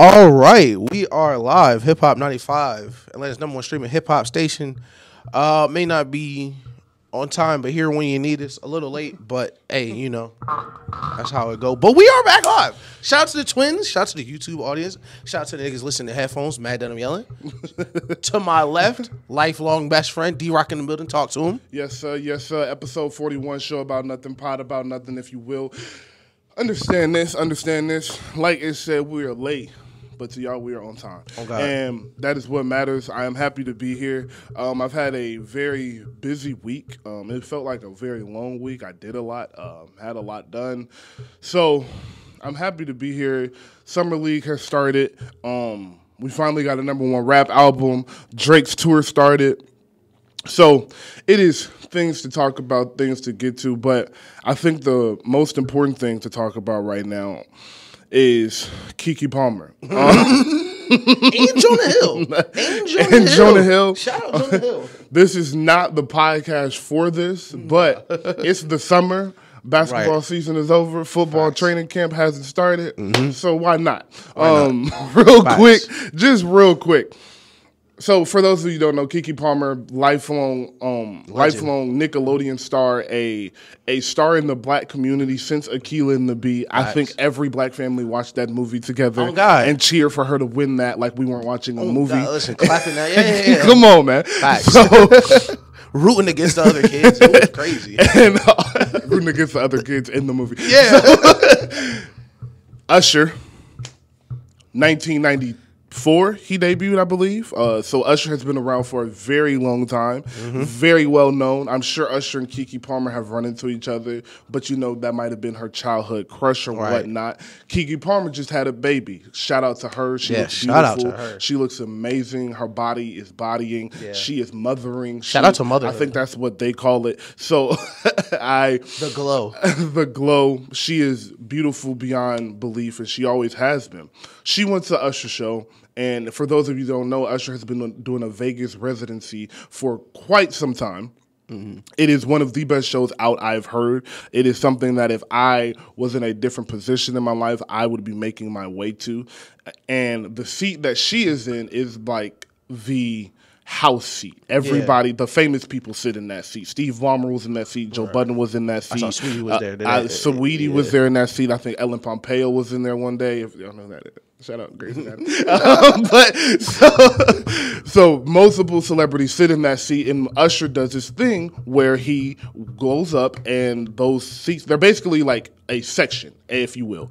All right, we are live. Hip Hop 95, Atlanta's number one streaming hip hop station. May not be on time, but here when you need us. A little late, but hey, you know that's how it go. But we are back live. Shout out to the twins. Shout out to the YouTube audience. Shout out to the niggas listening to headphones. Mad that I'm yelling. To my left, lifelong best friend D-Rock in the building. Talk to him. Yes, sir. Yes, sir. Episode 41, show about nothing, pod about nothing, if you will. Understand this. Like it said, we are late, but to y'all, we are on time. Oh, God. And that is what matters. I am happy to be here. I've had a very busy week. It felt like a very long week. I did a lot, had a lot done. So I'm happy to be here. Summer League has started. We finally got a #1 rap album. Drake's tour started. So it is things to talk about, things to get to, but I think the most important thing to talk about right now is KeKe Palmer. And Jonah Hill. And Jonah Hill. Shout out Jonah Hill. This is not the podcast for this, but it's the summer. Basketball season is over. Football training camp hasn't started. So why not? Real quick. So for those of you who don't know, KeKe Palmer, lifelong Nickelodeon star, a star in the black community since Akeelah and the Bee. I think every black family watched that movie together and cheer for her to win that like we weren't watching a movie. God, listen, clapping that. Yeah. Come on, man. Facts. So, rooting against the other kids. It was crazy. And rooting against the other kids in the movie. Yeah. So, Usher, 1994, he debuted, I believe. So Usher has been around for a very long time, very well known. I'm sure Usher and KeKe Palmer have run into each other, but you know that might have been her childhood crush or whatnot. KeKe Palmer just had a baby. Shout out to her. She looks beautiful. Shout out to her. She looks amazing. Her body is bodying. Yeah. She is mothering. Shout out to motherhood. I think that's what they call it. So the glow. The glow. She is beautiful beyond belief, and she always has been. She went to Usher show. And for those of you who don't know, Usher has been doing a Vegas residency for quite some time. It is one of the best shows out I've heard. It is something that if I was in a different position in my life, I would be making my way to. And the seat that she is in is like the house seat. Everybody, the famous people sit in that seat. Steve Ballmer was in that seat. Joe Budden was in that seat. I saw Sweetie was there. Saweetie was there in that seat. I think Ellen Pompeo was in there one day. If y'all know that. Shout out, Grace. So multiple celebrities sit in that seat, and Usher does this thing where he goes up, and those seats, they're basically like a section, if you will.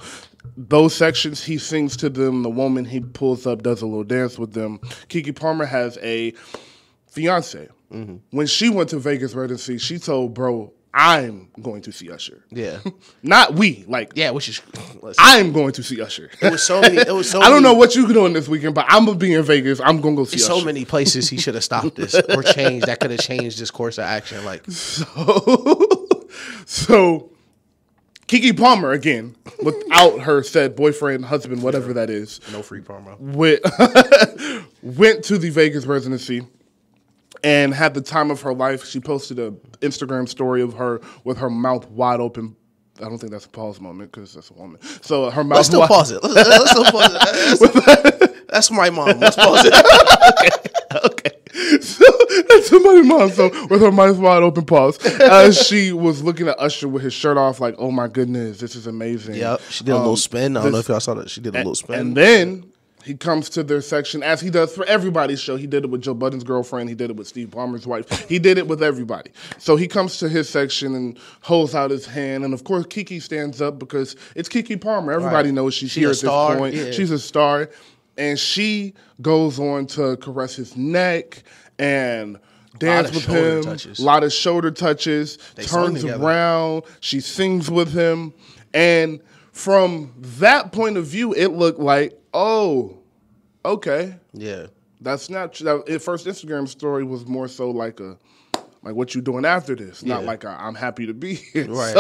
Those sections, he sings to them. The woman he pulls up does a little dance with them. KeKe Palmer has a fiance. When she went to Vegas residency, she told bro, I'm going to see Usher. Yeah. Not we. Like, yeah, which is I'm going to see Usher. It was so many. I don't know what you're doing this weekend, but I'm gonna be in Vegas. I'm gonna go see Usher. So many places he should have stopped this or changed. That could have changed this course of action. Like so KeKe Palmer, again, without her said boyfriend, husband, whatever that is. No free promo. Went to the Vegas residency and had the time of her life. She posted an Instagram story of her with her mouth wide open. I don't think that's a pause moment because that's a woman. So her mouth. Let's still pause it. Let's still pause it. That's my mom. Let's pause it. Okay. So that's somebody's mom. So with her mouth wide open, pause. She was looking at Usher with his shirt off, like, "Oh my goodness, this is amazing." Yep. She did a little spin. I don't know if y'all saw that. She did a little spin. And then he comes to their section, as he does for everybody's show. He did it with Joe Budden's girlfriend. He did it with Steve Ballmer's wife. He did it with everybody. So he comes to his section and holds out his hand. And, of course, KeKe stands up because it's KeKe Palmer. Everybody knows she's here at this point. Yeah. She's a star. And she goes on to caress his neck and dance with him. A lot of shoulder touches. Turns around. She sings with him. And from that point of view, it looked like, oh, okay. Yeah. That's not that first Instagram story was more so like what you doing after this, not like I'm happy to be here. Right.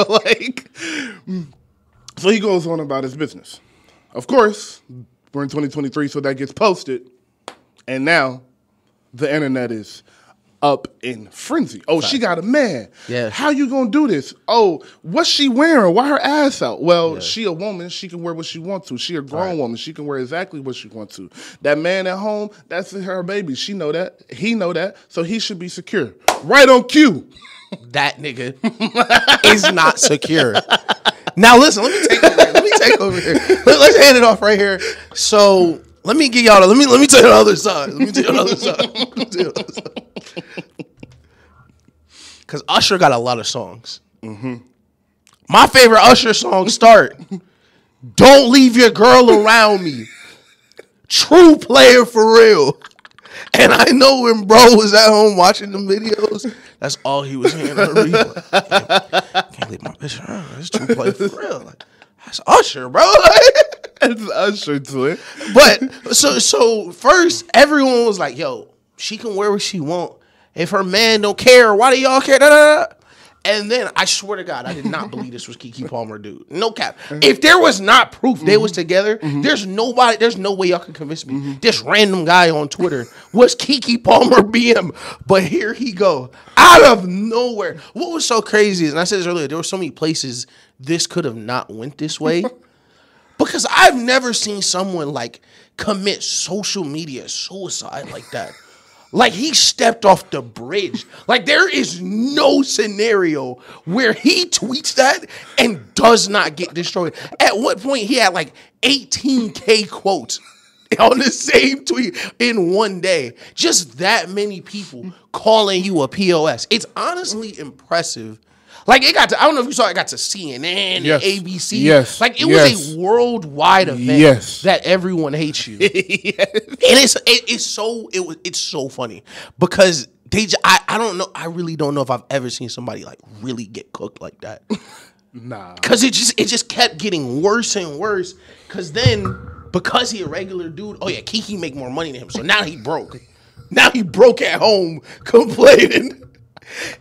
So he goes on about his business. Of course, we're in 2023, so that gets posted, and now the internet is up in frenzy. Oh, she got a man. Yeah. How you gonna do this? Oh, what's she wearing? Why her ass out? Well, she a woman. She can wear what she wants to. She a grown woman. She can wear exactly what she wants to. That man at home, that's her baby. She know that. He know that. So he should be secure. Right on cue. That nigga is not secure. Now listen, let me take over here. Let's hand it off right here. So let me get y'all. Let me tell you the other side. Because Usher got a lot of songs. Mm-hmm. My favorite Usher songs start. Don't leave your girl around me. True player for real. And I know when bro was at home watching the videos, that's all he was hearing on the replay. Can't leave my bitch around. It's True player for real. Like, that's Usher, bro. It's Usher to it. But so first, everyone was like, yo, she can wear what she want. If her man don't care, why do y'all care? Da, da, da. And then I swear to God, I did not believe this was KeKe Palmer, dude. No cap. If there was not proof they was together, there's no way y'all can convince me. This random guy on Twitter was KeKe Palmer BM. But here he go. Out of nowhere. What was so crazy is, and I said this earlier, there were so many places this could have not went this way. Because I've never seen someone like commit social media suicide like that. Like, he stepped off the bridge. Like, there is no scenario where he tweets that and does not get destroyed. At what point he had like 18K quotes on the same tweet in one day. Just that many people calling you a POS. It's honestly impressive. Like, it got to, I don't know if you saw it, got to CNN and ABC. Yes. Like, it was a worldwide event that everyone hates you. And it's so funny because I don't know, I really don't know if I've ever seen somebody like really get cooked like that. Nah. Because it just kept getting worse and worse. Because he a regular dude, oh yeah, KeKe make more money than him. So now he broke. Now he broke at home complaining.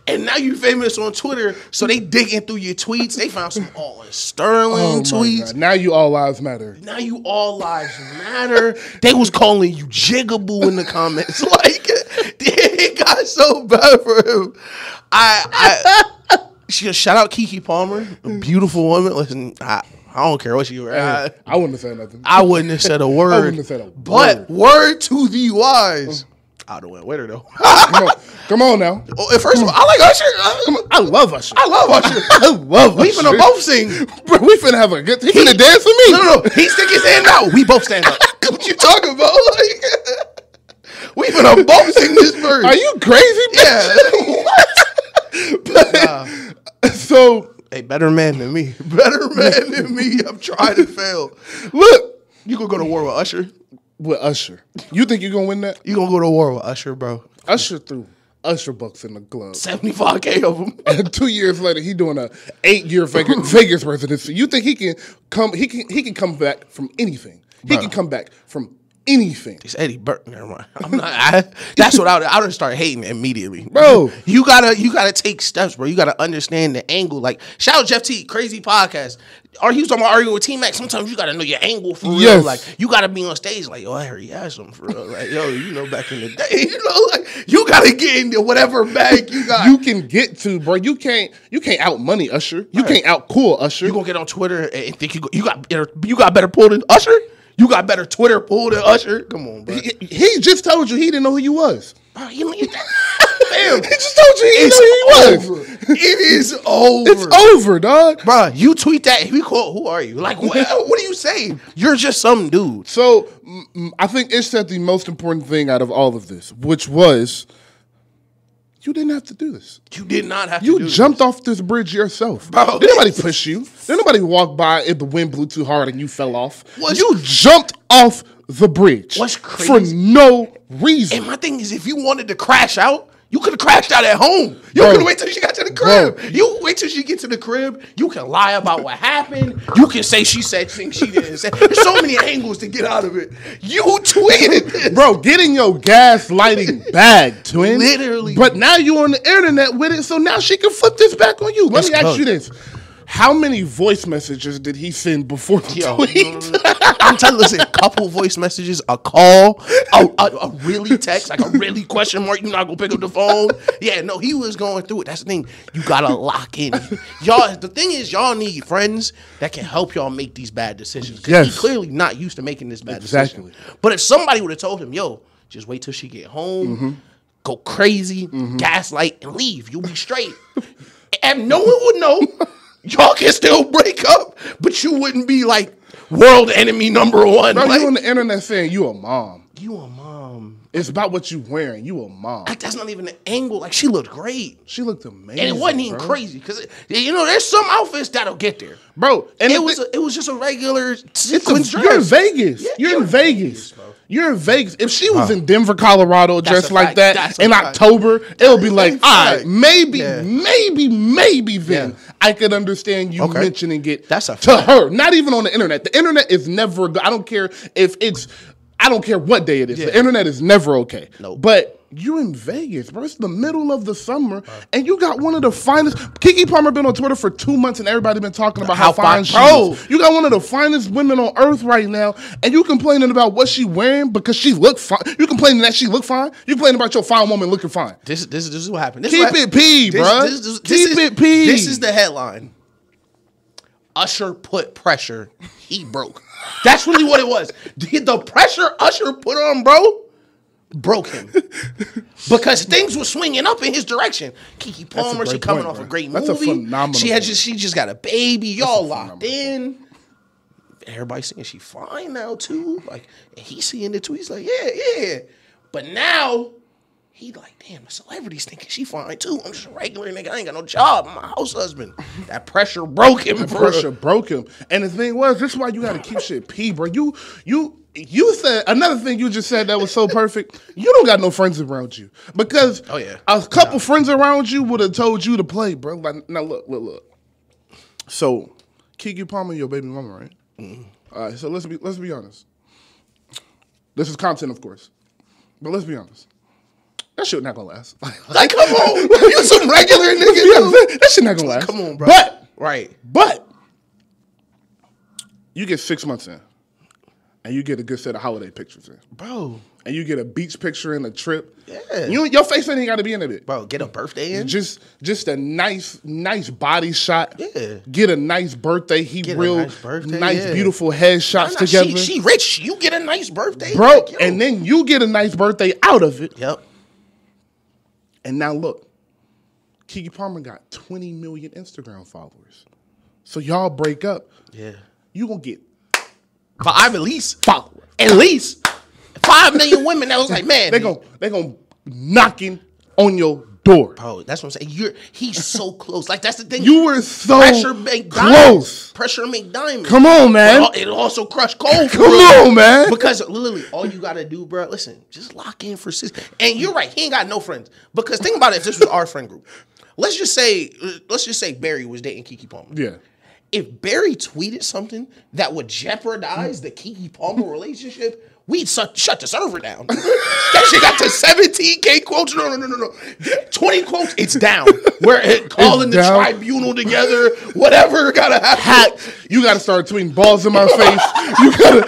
And now you famous on Twitter, so they digging through your tweets. They found some all Sterling tweets. God. Now you all lives matter. They was calling you Jigaboo in the comments. Like, it got so bad for him. Shout out KeKe Palmer, a beautiful woman. Listen, I don't care what you were. I wouldn't have said nothing. I wouldn't have said a word. But word to the wise. I would have went with her though. Come on now. Oh, first of all, I like Usher. I love Usher. I love Usher. We finna both sing. Bro, we finna have a good. He finna dance with me. No. He stick his hand out. We both stand up. What you talking about? Like, we finna both sing this verse. Are you crazy? Yeah. What? So, hey, better man than me. I'm trying to fail. Look, you gonna go to war with Usher? With Usher, you think you're gonna win that? You gonna go to war with Usher, bro? Usher threw Usher bucks in the glove. 75K of them. And 2 years later, he doing a 8-year Vegas residency. You think he can come? He can come back from anything. Bro. He can come back from anything. It's Eddie Burke. Never mind. I'm not. That's what I would start hating immediately, bro. You gotta take steps, bro. You gotta understand the angle. Like, shout out Jeff T, crazy podcast. He was talking about arguing with T-Mac. Sometimes you gotta know your angle for real. Yes. Like, you gotta be on stage like, yo, I heard he had something for real. Like, yo, you know, back in the day, like, you gotta get into whatever bag you got. You can get to, bro. You can't out money Usher. You can't out cool Usher. You gonna get on Twitter and think you got better pull than Usher? You got better Twitter pull than Usher? Come on, bro. He just told you he didn't know who you was. Bro, damn. He just told you he didn't know who he was. It is over. It's over, dog. Bro, you tweet that. If we call, who are you? Like, what are you saying? You're just some dude. So, I think it said the most important thing out of all of this, which was, you didn't have to do this. You did not have to do this. You jumped off this bridge yourself. Bro, did nobody push you? Did nobody walk by if the wind blew too hard and you fell off? You jumped off the bridge. What's crazy? For no reason. And my thing is, if you wanted to crash out, you could have crashed out at home. You could wait till she got to the crib. Bro. You wait till she get to the crib. You can lie about what happened. You can say she said things she didn't say. There's so many angles to get out of it. You tweeted this. Bro, get in your gaslighting bag, twin. Literally. But now you on the internet with it, so now she can flip this back on you. Let me ask you this. How many voice messages did he send before the tweet? I'm telling you, listen, a couple voice messages, a call, a really text, like a really question mark. You're not gonna pick up the phone. Yeah, no, he was going through it. That's the thing. You gotta lock in. Y'all, the thing is, y'all need friends that can help y'all make these bad decisions. Because he's clearly not used to making this bad decision. But if somebody would have told him, yo, just wait till she get home, go crazy, gaslight, and leave. You'll be straight. And no one would know. Y'all can still break up, but you wouldn't be like world enemy number one. Bro, like, you on the internet saying you a mom. You a mom. It's about what you wearing. You a mom. That's not even the angle. Like, she looked great. She looked amazing. And it wasn't even crazy. Because, there's some outfits that'll get there. Bro, and it was just a regular sequence dress. You're in Vegas. Yeah, you're in Vegas. You're in Vegas. If she was in Denver, Colorado, dressed like that in October, it'll be like, all right, maybe then I could understand you mentioning it to her. Not even on the internet. The internet is never, I don't care I don't care what day it is. Yeah. The internet is never okay. Nope. But you're in Vegas, bro. It's the middle of the summer, and you got one of the finest. KeKe Palmer been on Twitter for 2 months, and everybody been talking about how fine she is. You got one of the finest women on earth right now, and you complaining about what she wearing because she look fine. You complaining that she look fine. You complaining about your fine woman looking fine. This is what happened. Keep it P, bro. Keep it P. This is the headline. Usher put pressure. He broke. That's really what it was. The pressure Usher put on, bro, broke him. Because things were swinging up in his direction. KeKe Palmer, she coming off a great movie. That's a phenomenal She just got a baby. Y'all locked in. Everybody's saying she fine now, too. Like, and he's seeing it, too. He's like, yeah. But now, he like, damn, the celebrities thinking she fine, too. I'm just a regular nigga. I ain't got no job. I'm my house husband. That pressure broke him. And the thing was, this is why you got to keep shit P, bro. You said, another thing you just said that was so perfect, you don't got no friends around you. Because a couple friends around you would have told you to play, bro. Like, now, look. So, KeKe Palmer, your baby mama, right? Mm-hmm. All right, so let's be honest. This is content, of course. But let's be honest. That shit not gonna last. Like, come on. You some regular nigga. That shit not gonna last. Come on, bro. But you get 6 months in, and you get a good set of holiday pictures in. Bro. And you get a beach picture in a trip. Yeah. Your face ain't got to be in it. Bro, get a birthday in. Just a nice body shot. Yeah. Get a nice birthday. Nice beautiful head shots together. She rich. You get a nice birthday. Bro, like, and then you get a nice birthday out of it. Yep. And now look, KeKe Palmer got 20 million Instagram followers. So y'all break up. Yeah. You gonna get 5 at least. Followers. At least 5 million women that was like, man. They gonna knocking on your door. Bro, that's what I'm saying. He's so close. Like, that's the thing. You were so pressure make close. Diamonds. Pressure make diamonds. Come on, man. But it'll also crush cold. Come on, man. Because literally, all you gotta do, bro, listen, just lock in for 6. And you're right, he ain't got no friends. Because think about it, if this was our friend group. Let's just say Barry was dating KeKe Palmer. Yeah. If Barry tweeted something that would jeopardize the KeKe Palmer relationship, we'd shut the server down. That shit got to 17K quotes. No. 20 quotes, it's down. We're calling the tribunal together. Whatever gotta happen. You gotta start tweeting balls in my face. You gotta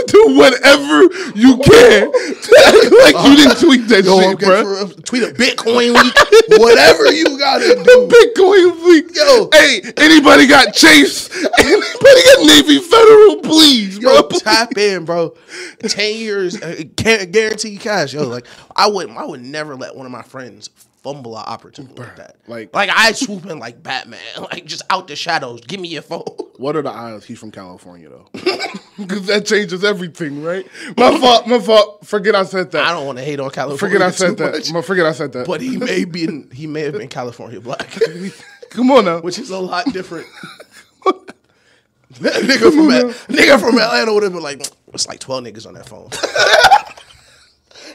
do whatever you can to act like you didn't tweet that shit, bro. Tweet a Bitcoin leak. Whatever you gotta do. Bitcoin leak. Yo. Hey, anybody got Chase? Anybody got Navy Federal? Please, bro. Yo, tap in, bro. 10 years, guaranteed cash. Yo, like, I would never let one of my friends fumble an opportunity like that. Like I swoop in like Batman, like just out the shadows. Give me your phone. What are the odds he's from California though? Because that changes everything, right? My fault. Forget I said that. I don't want to hate on California. Forget I said that. But he may have been California black. Come on now. Which is a lot different. nigga from Atlanta would have been like, it's like 12 niggas on that phone.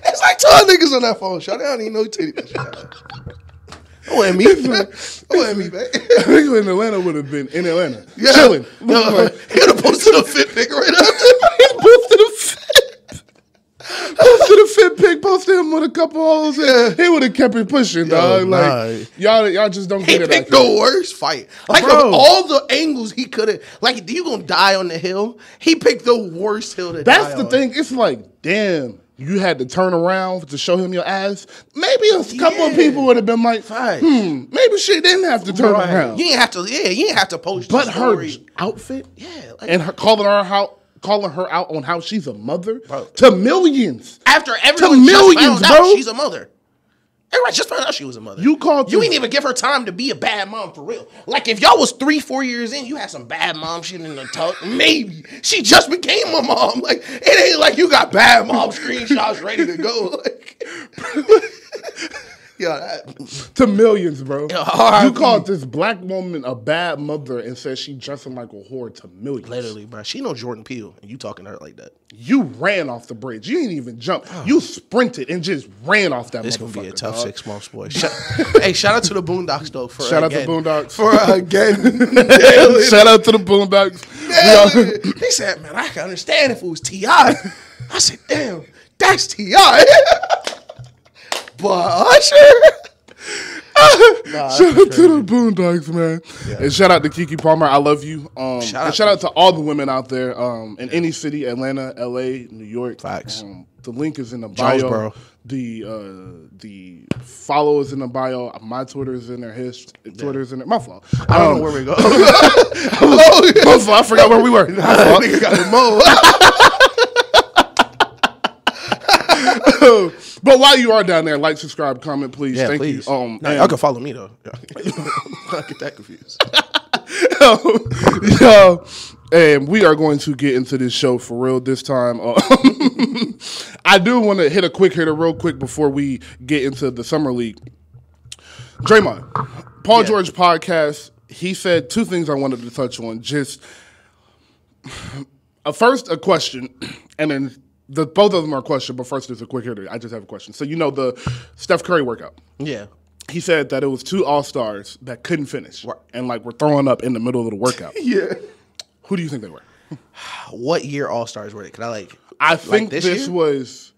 It's like 12 niggas on that phone. Shut down, you know you take that shit out. Don't at me. Don't at me, man. I think in Atlanta would have been in Atlanta. Yeah. Chilling. He would have posted a fit pic right after. He posted a fit pic, posted him with a couple holes in, he would have kept it pushing, dog. Like y'all just don't get it. He picked the worst fight. Like of all the angles he could have. Like, you gonna die on the hill? He picked the worst hill to die on. That's the thing. It's like, damn. You had to turn around to show him your ass. Maybe a couple of people would have been like, maybe she didn't have to turn around. You didn't have to post. But her outfit, and her calling her out on how she's a mother to millions. After everyone just found out she's a mother. Everybody just found out she was a mother. You ain't even give her time to be a bad mom for real. Like, if y'all was 3-4 years in, you had some bad mom shit in the tuck. Maybe she just became a mom. Like, it ain't like you got bad mom screenshots ready to go. Like, to millions, bro. You called this black woman a bad mother and said she dressing like a whore to millions. Literally, bro. She know Jordan Poole, and you talking to her like that. You ran off the bridge. You didn't even jump. You sprinted and just ran off that. It's gonna be a tough 6 months, boy. Hey, shout out to the Boondocks though. Shout out to Boondocks for again. Shout out to the Boondocks. He said, "Man, I can understand if it was T.I." I said, "Damn, that's T.I." But Usher. Shout out to the Boondocks, man. Yeah. And shout out to KeKe Palmer. I love you. Shout out to all the women out there in any city, Atlanta, LA, New York. Facts. The link is in the bio. Jonesboro. The follow is in the bio. My Twitter is in there. His Twitter is in there. My fault. I don't know where we go. My fault. I forgot where we were. Nigga got the mo. But while you are down there, like, subscribe, comment, please. Yeah, Thank please. you. Y'all can follow me though. Don't get that confused. And we are going to get into this show for real this time. I do want to hit a quick hitter real quick before we get into the Summer League. Draymond, Paul George podcast, he said 2 things I wanted to touch on. Just first, a question, and then both of them are a question, but first is a quick hitter. I just have a question. So you know the Steph Curry workout. Yeah. He said that it was 2 All-Stars that couldn't finish and like were throwing up in the middle of the workout. Yeah. Who do you think they were? What year All-Stars were they? Can I I think this was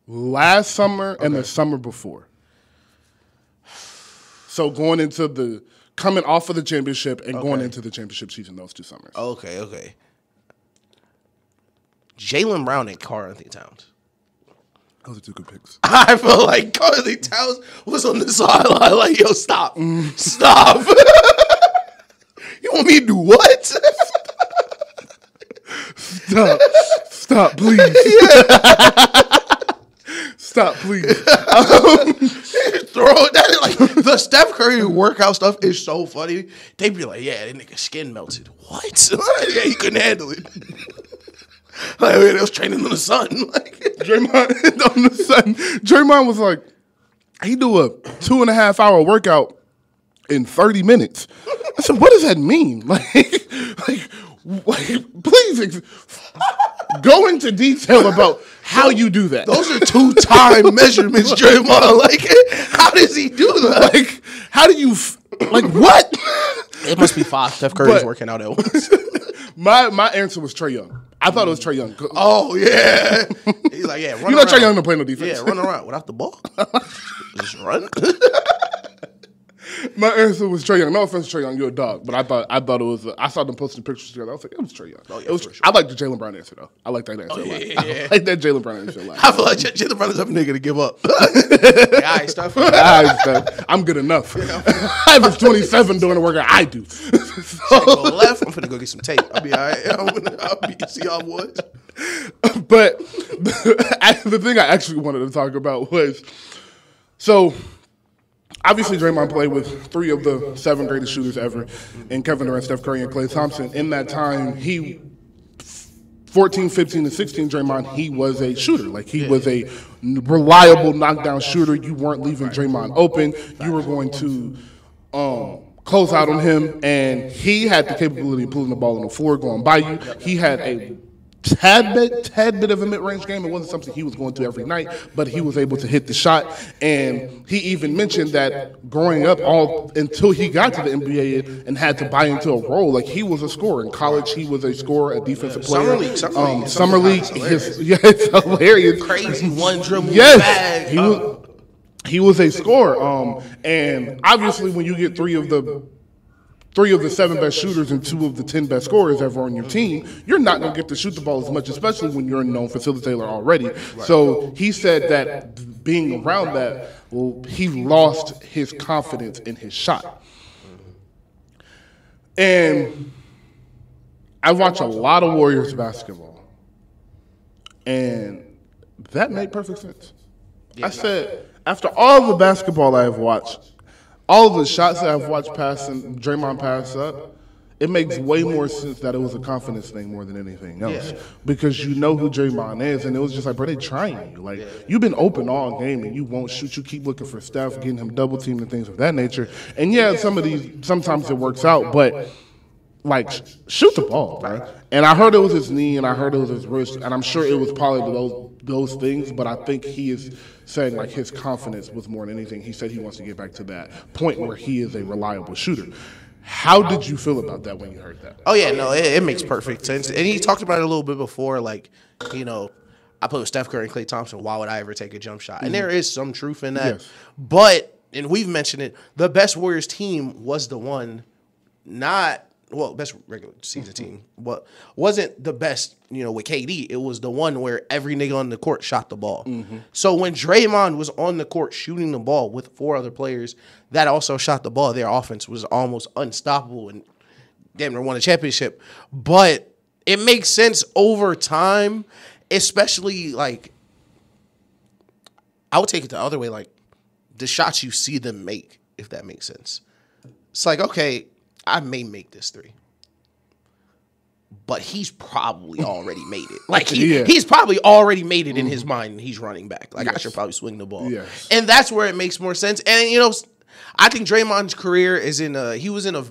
last summer and the summer before. So coming off of the championship and going into the championship season those 2 summers. Okay. Jaylen Brown and Karl-Anthony Towns. Those are 2 good picks. I feel like Karl-Anthony Towns was on the sideline like, yo, stop. Stop. You want me to do what? Stop, please. Stop, please. Throw that like the Steph Curry workout stuff is so funny. They be like, yeah, that nigga skin melted. What? Yeah, he couldn't handle it. Like, it was training in the sun. Like, Draymond on the sun. Draymond was like, he do a 2.5 hour workout in 30 minutes. I said, what does that mean? Please go into detail about how you do that. Those are 2 time measurements, Draymond. Like, how does he do that? Like, how do you, what? It must be 5. Steph Curry's working out at once. My answer was Trae Young. I thought it was Trae Young. Oh, yeah. He's like, yeah, run around. Trae Young don't play no defense. Yeah, run around without the ball. Just run. My answer was Trae Young. No offense to Trae Young, you're a dog, but I thought it was. I saw them posting pictures together. I was like, it was Trae Young. Oh, yeah, for sure. I like the Jaylen Brown answer though. I like that answer. I like that Jaylen Brown answer. I feel like Jaylen Brown is a nigga to give up. Like, all right, Steph. I'm good enough. I was 27 doing the workout. I do. Go left. I'm finna go get some tape. I'll be all right. I'll see y'all boys. But the thing I actually wanted to talk about was obviously, Draymond played with 3 of the 7 greatest shooters ever, in Kevin Durant, Steph Curry, and Klay Thompson. In that time, 14, 15, and 16, Draymond, he was a shooter. Like, he was a reliable knockdown shooter. You weren't leaving Draymond open. You were going to close out on him, and he had the capability of pulling the ball on the floor, going by you. He had a tad bit of a mid-range game. It wasn't something he was going to every night, but he was able to hit the shot. And he even mentioned that growing up, all until he got to the NBA and had to buy into a role, like he was a scorer. In college, he was a scorer, a defensive player. Summer league, it's hilarious. Crazy one dribble. Yes, bag. he was a scorer. And obviously, when you get three of the 7 best shooters and 2 of the 10 best scorers ever on your team, you're not going to get to shoot the ball as much, especially when you're a known facilitator already. So he said that being around that, well, he lost his confidence in his shot. And I watch a lot of Warriors basketball, and that made perfect sense. I said, after all the basketball I have watched, all the shots that I've watched pass and Draymond pass up, it makes way more sense that it was a confidence thing more than anything else. Yeah. Because you know who Draymond is, and it was just like, bro, they trying you. Like, you've been open all game, and you won't shoot. You keep looking for Steph, getting him double teamed and things of that nature. And yeah, sometimes it works out, but like, shoot the ball, bro. And I heard it was his knee, and I heard it was his wrist, and I'm sure it was probably those things, but I think he is saying, like, his confidence was more than anything. He said he wants to get back to that point where he is a reliable shooter. How did you feel about that when you heard that? Oh, yeah, no, it makes perfect sense. And he talked about it a little bit before, like, you know, I play with Steph Curry and Klay Thompson. Why would I ever take a jump shot? And there is some truth in that. Yes. But, and we've mentioned it, the best Warriors team was the one best regular season team. But wasn't the best, you know, with KD. It was the one where every nigga on the court shot the ball. Mm-hmm. So when Draymond was on the court shooting the ball with 4 other players that also shot the ball, their offense was almost unstoppable and damn near won a championship. But it makes sense over time, especially, like, I would take it the other way, like, the shots you see them make, if that makes sense. It's like, okay, I may make this 3, but he's probably already made it. Like, he's probably already made it in his mind, and he's running back. Like, I should probably swing the ball. Yes. And that's where it makes more sense. And, you know, I think Draymond's career is he was in a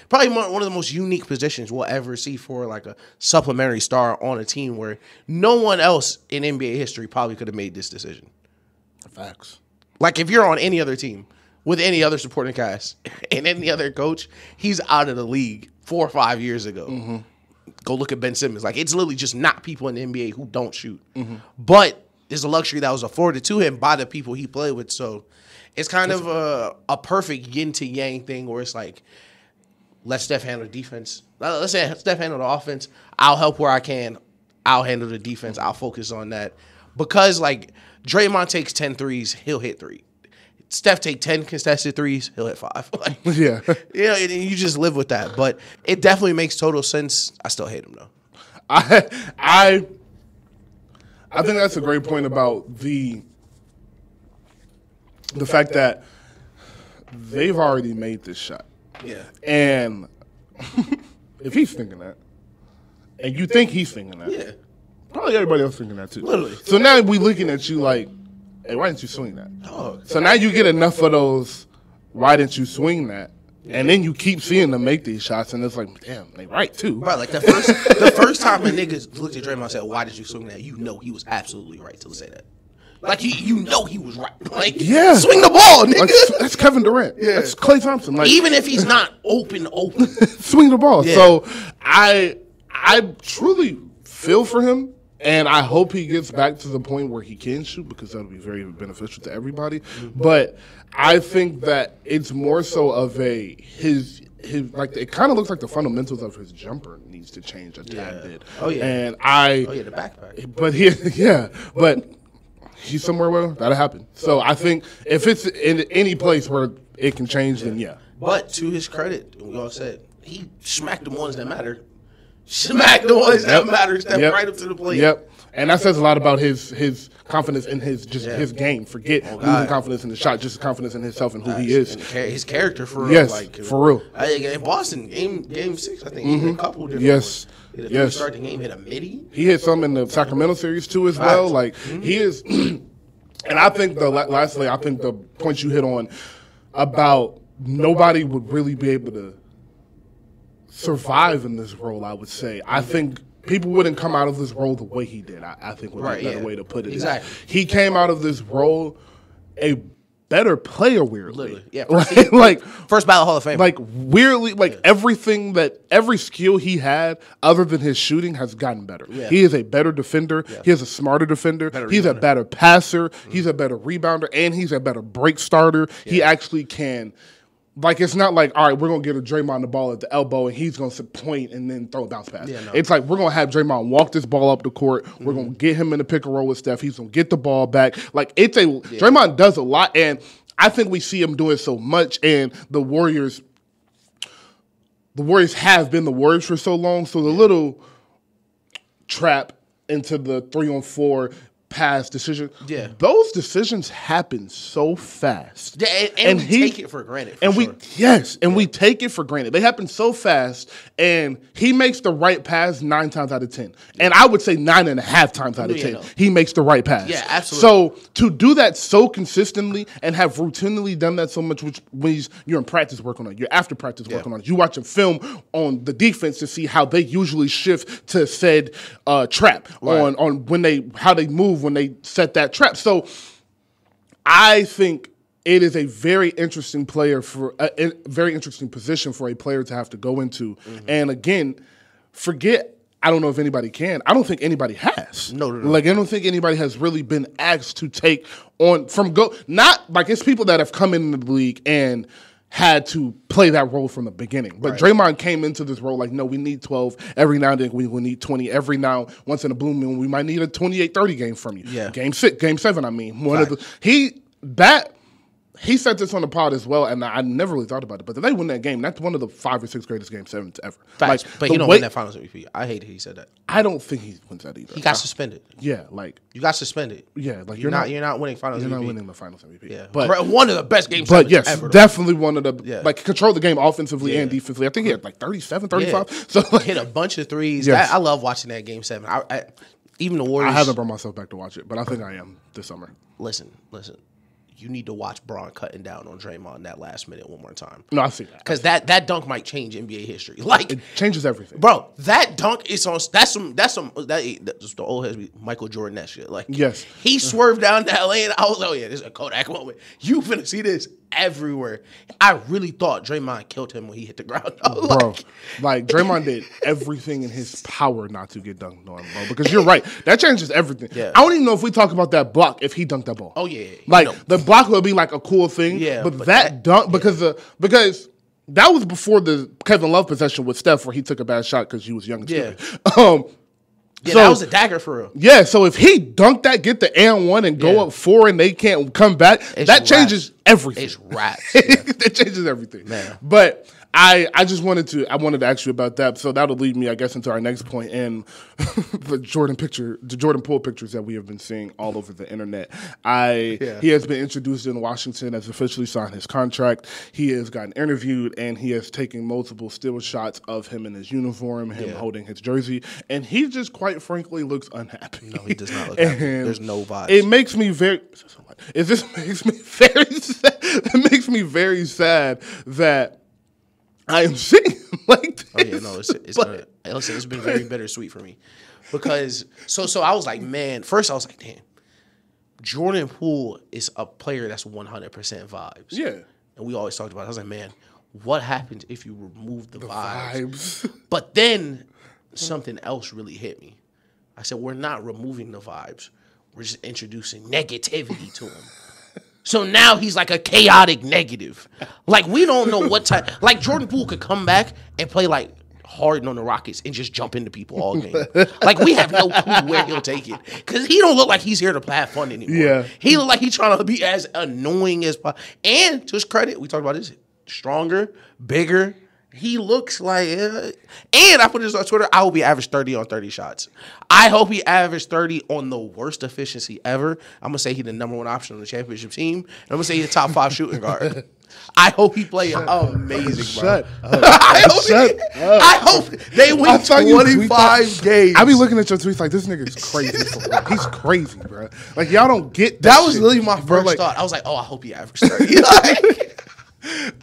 probably one of the most unique positions we'll ever see for, like, a supplementary star on a team where no one else in NBA history probably could have made this decision. Facts. Like, if you're on any other team with any other supporting cast and any other coach, he's out of the league 4 or 5 years ago. Mm-hmm. Go look at Ben Simmons. Like, it's literally just not people in the NBA who don't shoot. Mm-hmm. But there's a luxury that was afforded to him by the people he played with. So it's kind of a perfect yin to yang thing where it's like, let Steph handle the defense. Let's say Steph handle the offense. I'll help where I can. I'll handle the defense. I'll focus on that. Because, like, Draymond takes 10 threes, he'll hit 3. Steph take 10 contested threes, he'll hit 5. Like, yeah. You know, and you just live with that. But it definitely makes total sense. I still hate him, though. I think that's a great point about the fact that they've already made this shot. Yeah. And if he's thinking that, and you think he's thinking that, yeah, probably everybody else thinking that too. Literally. So now we looking at you like, hey, why didn't you swing that? Oh. So now you get enough of those, why didn't you swing that? And then you keep seeing them make these shots, and it's like, damn, they right too. Right, like the first time a nigga looked at Draymond and said, why did you swing that? You know he was absolutely right to say that. Like, you know he was right. Like, yeah, swing the ball, nigga. Like, that's Kevin Durant. Yeah. That's Klay Thompson. Like, even if he's not open. Swing the ball. Yeah. So I truly feel for him. And I hope he gets back to the point where he can shoot, because that would be very beneficial to everybody. Mm-hmm. But I think that it's more so of his like, it kind of looks like the fundamentals of his jumper needs to change a tad bit. Oh yeah. And the backpack. But he's somewhere where that'll happen. So I think if it's in any place where it can change, then yeah. But to his credit, we all said he smacked the ones that matter. Smack the ones that matter. Step right up to the plate. Yep. And that says a lot about his confidence in his game. Forget losing confidence in the shot, just confidence in himself and who he is. And his character, for real. Yes, like, for real. In Boston, game 6, I think, he hit a couple different ones. Yes. Start the game, hit a midi. He hit some in the Sacramento series too as well. Like, he is. And I think lastly, I think the point you hit on about nobody would really be able to survive in this role, I would say. I think people wouldn't come out of this role the way he did. I think would be a better way to put it. Exactly. He came out of this role a better player, weirdly. Literally, yeah. Like first ballot Hall of Fame. Like weirdly, like every skill he had, other than his shooting, has gotten better. Yeah. He is a better defender. Yeah. He is a smarter defender. He's a better passer. Mm-hmm. He's a better rebounder, and he's a better break starter. Yeah. He actually can. Like, it's not like, all right, we're going to get a Draymond the ball at the elbow and he's going to point and then throw a bounce pass. Yeah, no. It's like, we're going to have Draymond walk this ball up the court. Mm-hmm. We're going to get him in the pick and roll with Steph. He's going to get the ball back. Like, Draymond does a lot, and I think we see him doing so much, and the Warriors have been the Warriors for so long, so the little trap into the 3-on-4 pass decision. Yeah, those decisions happen so fast. Yeah, and we take it for granted. We take it for granted. They happen so fast, and he makes the right pass 9 times out of 10, and I would say 9.5 times out of 10. He makes the right pass. Yeah, absolutely. So to do that so consistently and have routinely done that so much, which when you're in practice working on it, you're after practice working on it, you watch a film on the defense to see how they usually shift to said trap on how they move when they set that trap. So I think it is a very interesting very interesting position for a player to have to go into. Mm-hmm. And again, I don't know if anybody can. I don't think anybody has. No. Like, I don't think anybody has really been asked to take on not like it's people that have come into the league and had to play that role from the beginning. But Draymond came into this role like, no, we need 12 every now and then. We will need 20 every now. Once in a blue moon, we might need a 28-30 game from you. Yeah. Game 7, I mean. He said this on the pod as well, and I never really thought about it. But if they win that game, that's one of the 5 or 6 greatest Game 7s ever. Facts. Like, but he don't win that Finals MVP. I hate that he said that. I don't think he wins that either. He got suspended. Yeah, like you got suspended. Yeah, like you're not winning Finals MVP. You're not winning the Finals MVP. Yeah, but one of the best Game 7s ever. Definitely one of the like control the game offensively and defensively. I think he had like 37, 35. Yeah. So like, hit a bunch of threes. Yes. I love watching that Game 7. Even the Warriors. I haven't brought myself back to watch it, but I think I am this summer. Listen. You need to watch Braun cutting down on Draymond that last minute one more time. No, I see that. Because that dunk might change NBA history. Like, it changes everything, bro. That dunk is on. That's the old heads Michael Jordan that shit. Like, yes, he swerved down that lane. I was like, oh yeah, this is a Kodak moment. You finna see this everywhere. I really thought Draymond killed him when he hit the ground. Bro, like Draymond did everything in his power not to get dunked on, bro. Because you're right, that changes everything. Yeah. I don't even know if we talk about that block if he dunked that ball. Oh yeah, like the block would be like a cool thing. Yeah, but that dunk because that was before the Kevin Love possession with Steph where he took a bad shot because he was young and stupid. Yeah, so, that was a dagger for real. Yeah, so if he dunked that, get the and one, and go up 4 and they can't come back, that changes everything. It's raps. That changes everything. Man. But I just wanted to ask you about that. So that'll lead me, I guess, into our next point and the Jordan Poole pictures that we have been seeing all over the internet. He has been introduced in Washington, has officially signed his contract. He has gotten interviewed, and he has taken multiple still shots of him in his uniform, him holding his jersey, and he just quite frankly looks unhappy. No, he does not look happy. There's no vibe. It makes me very sad that I am seeing him like this. Oh yeah, no, it's been very bittersweet for me because so I was like, man. First I was like, damn, Jordan Poole is a player that's 100% vibes. Yeah, and we always talked about it. I was like, man, what happens if you remove the vibes? But then something else really hit me. I said, we're not removing the vibes. We're just introducing negativity to him. So now he's like a chaotic negative. Like, we don't know what type. Like, Jordan Poole could come back and play like Harden on the Rockets and just jump into people all game. Like, we have no clue where he'll take it. Because he don't look like he's here to have fun anymore. Yeah. He look like he's trying to be as annoying as possible. And to his credit, we talked about this, stronger, bigger. He looks like, and I put this on Twitter, I hope he averaged 30 on 30 shots. I hope he averaged 30 on the worst efficiency ever. I'm going to say he's the number 1 option on the championship team. And I'm going to say he's a top 5 shooting guard. I hope he plays amazing, bro. I hope they win 25 games. I be looking at your tweets like, this nigga's crazy. He's crazy, bro. Like, y'all don't get that was literally my first thought. I was like, oh, I hope he averaged 30.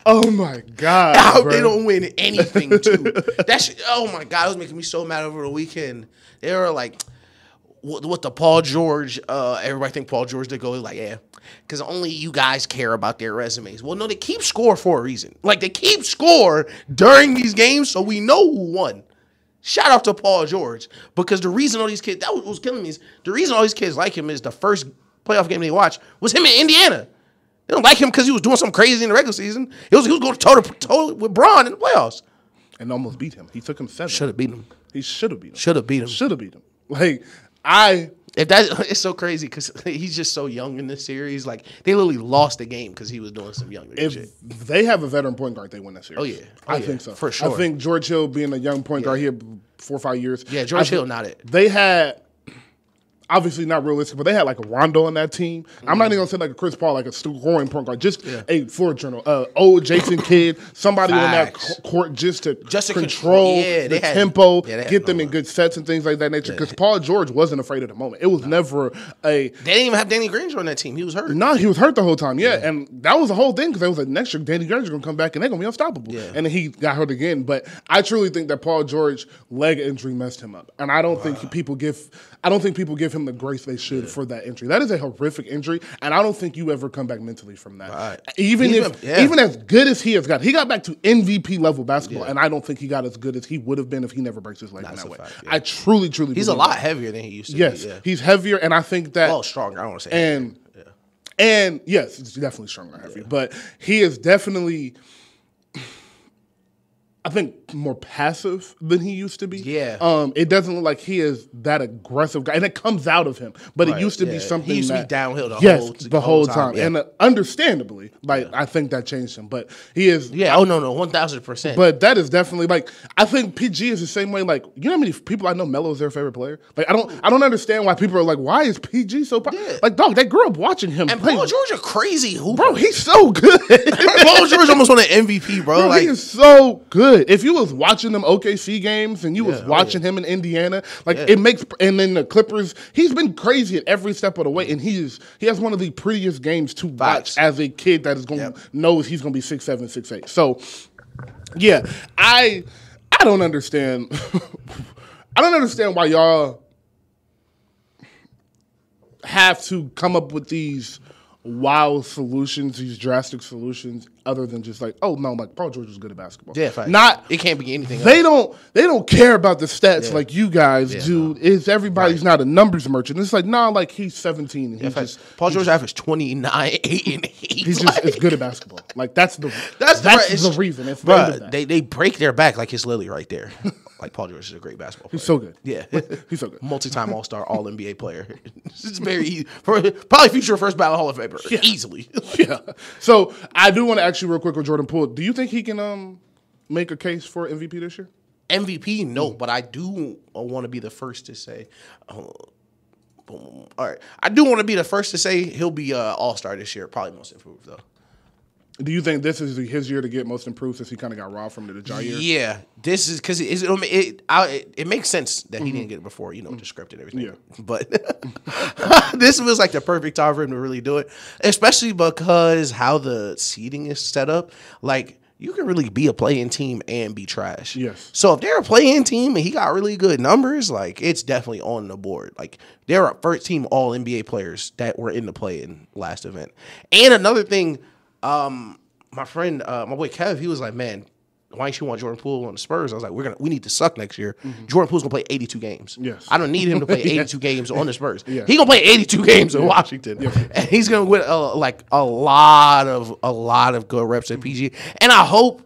Oh my God! I hope bro. they don't win anything too. That shit, oh my God, it was making me so mad over the weekend. They were like, what the Paul George? Everybody think Paul George did go like, yeah, because only you guys care about their resumes. Well, no, they keep score for a reason. Like they keep score during these games, so we know who won. Shout out to Paul George, because the reason all these kids, that was killing me, is the reason all these kids like him is the first playoff game they watched was him in Indiana. They don't like him because he was doing something crazy in the regular season. He was going toe to toe with Braun in the playoffs. And almost beat him. He took him 7. Should have beat him. He should have beat him. Should have beat him. Should have beat him. It's so crazy because he's just so young in this series. Like they literally lost the game because he was doing some young shit. If they have a veteran point guard, they win that series. Oh yeah, I think so for sure. I think George Hill being a young point guard here 4 or 5 years. Yeah, George Hill not it. They had. Obviously not realistic, but they had like a Rondo on that team. Mm-hmm. I'm not even gonna say like a Chris Paul, like a scoring point guard, just a floor general, old Jason Kidd, somebody on that court just to control the tempo, get them in good sets and things like that nature. Because Paul George wasn't afraid of the moment. It was never a. They didn't even have Danny Granger on that team. He was hurt. No, he was hurt the whole time. Yeah, and that was the whole thing because there was like next year Danny Granger gonna come back and they're gonna be unstoppable. Yeah. And then he got hurt again. But I truly think that Paul George leg injury messed him up, and I don't think people give him the grace they should for that injury. That is a horrific injury, and I don't think you ever come back mentally from that. Right. Even as good as he has got, he got back to MVP level basketball, and I don't think he got as good as he would have been if he never breaks his leg in that way. Fact, I truly he's a lot heavier than he used to be. Yes, he's heavier, and I think that stronger. I don't want to say and yes, it's definitely stronger and heavier, but he is definitely. I think more passive than he used to be. Yeah. It doesn't look like he is that aggressive guy, and it comes out of him. But it used to be something he used that to be downhill the whole time. Yeah. And understandably, I think that changed him. But he is. Yeah. Oh no, 1,000%. But that is definitely I think PG is the same way. Like, you know how many people I know Melo is their favorite player. Like I don't understand why people are like, why is PG so popular? Yeah. Like, dog, they grew up watching him. And play. Paul George a crazy hooper. Bro, he's so good. Paul George almost won an MVP, bro. He is so good. If you was watching them OKC games and you was watching him in Indiana, it makes, and then the Clippers, he's been crazy at every step of the way, and he has one of the prettiest games to watch as a kid that is going knows he's going to be 6'7", 6'8". So, yeah, I don't understand. I don't understand why y'all have to come up with these wild solutions, these drastic solutions, other than just like, oh no, like Paul George was good at basketball. Yeah, fine. It can't be anything else. They don't care about the stats like you guys do. Is everybody's not a numbers merchant? It's like, nah, like he's 17 and he's Paul George averaged 29, 8, and 8. He's just is good at basketball. Like that's the reason. It's they break their back like his Lily right there. Like Paul George is a great basketball player. He's so good. Yeah. He's so good. Multi-time All-Star, All-NBA player. It's very easy. Probably future first ballot Hall of Famer. Yeah. Easily. Yeah. So I do want to ask you real quick with Jordan Poole. Do you think he can make a case for MVP this year? MVP, no. But I do want to be the first to say... all right. I do want to be the first to say he'll be All-Star this year. Probably most improved, though. Do you think this is his year to get most improved since he kind of got robbed from the Jair year? Yeah, this is because it makes sense that he didn't get it before, the script and everything. Yeah. But this was like the perfect time for him to really do it, especially because how the seeding is set up. Like, you can really be a play-in team and be trash. Yes. So if they're a play-in team and he got really good numbers, like, it's definitely on the board. Like, there are first-team All-NBA players that were in the play-in last event. And another thing. My friend, my boy Kev, he was like, man, why don't you want Jordan Poole on the Spurs? I was like, we need to suck next year. Mm-hmm. Jordan Poole's gonna play 82 games. Yes. I don't need him to play 82 games on the Spurs. Yeah. He gonna play 82 games in Washington. Yeah. And he's gonna win a lot of good reps at PG. And I hope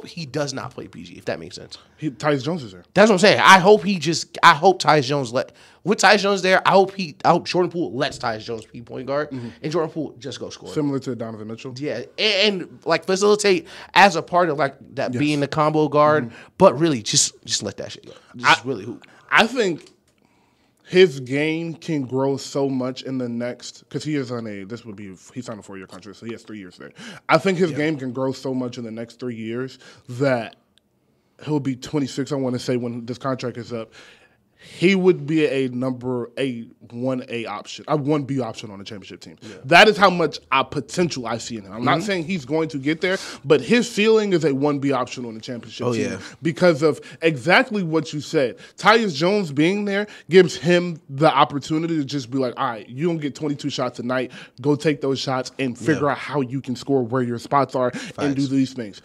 he does not play PG, if that makes sense. Tyus Jones is there. That's what I'm saying. I hope Tyus Jones with Tyus Jones there, I hope Jordan Poole lets Tyus Jones be point guard, and Jordan Poole just go score. Similar to Donovan Mitchell. Yeah, and like facilitate as a part of like that being the combo guard, but really just let that shit go. Just really hoop. I think his game can grow so much in the next, because he is on he's on a 4-year contract, so he has 3 years there. I think his game can grow so much in the next 3 years that he'll be 26, I want to say, when this contract is up. he would be a 1A option, a 1B option on a championship team. Yeah. That is how much potential I see in him. I'm not saying he's going to get there, but his ceiling is a 1B option on the championship team because of exactly what you said. Tyus Jones being there gives him the opportunity to just be like, all right, you don't get 22 shots a night. Go take those shots and figure out how you can score, where your spots are, and do these things.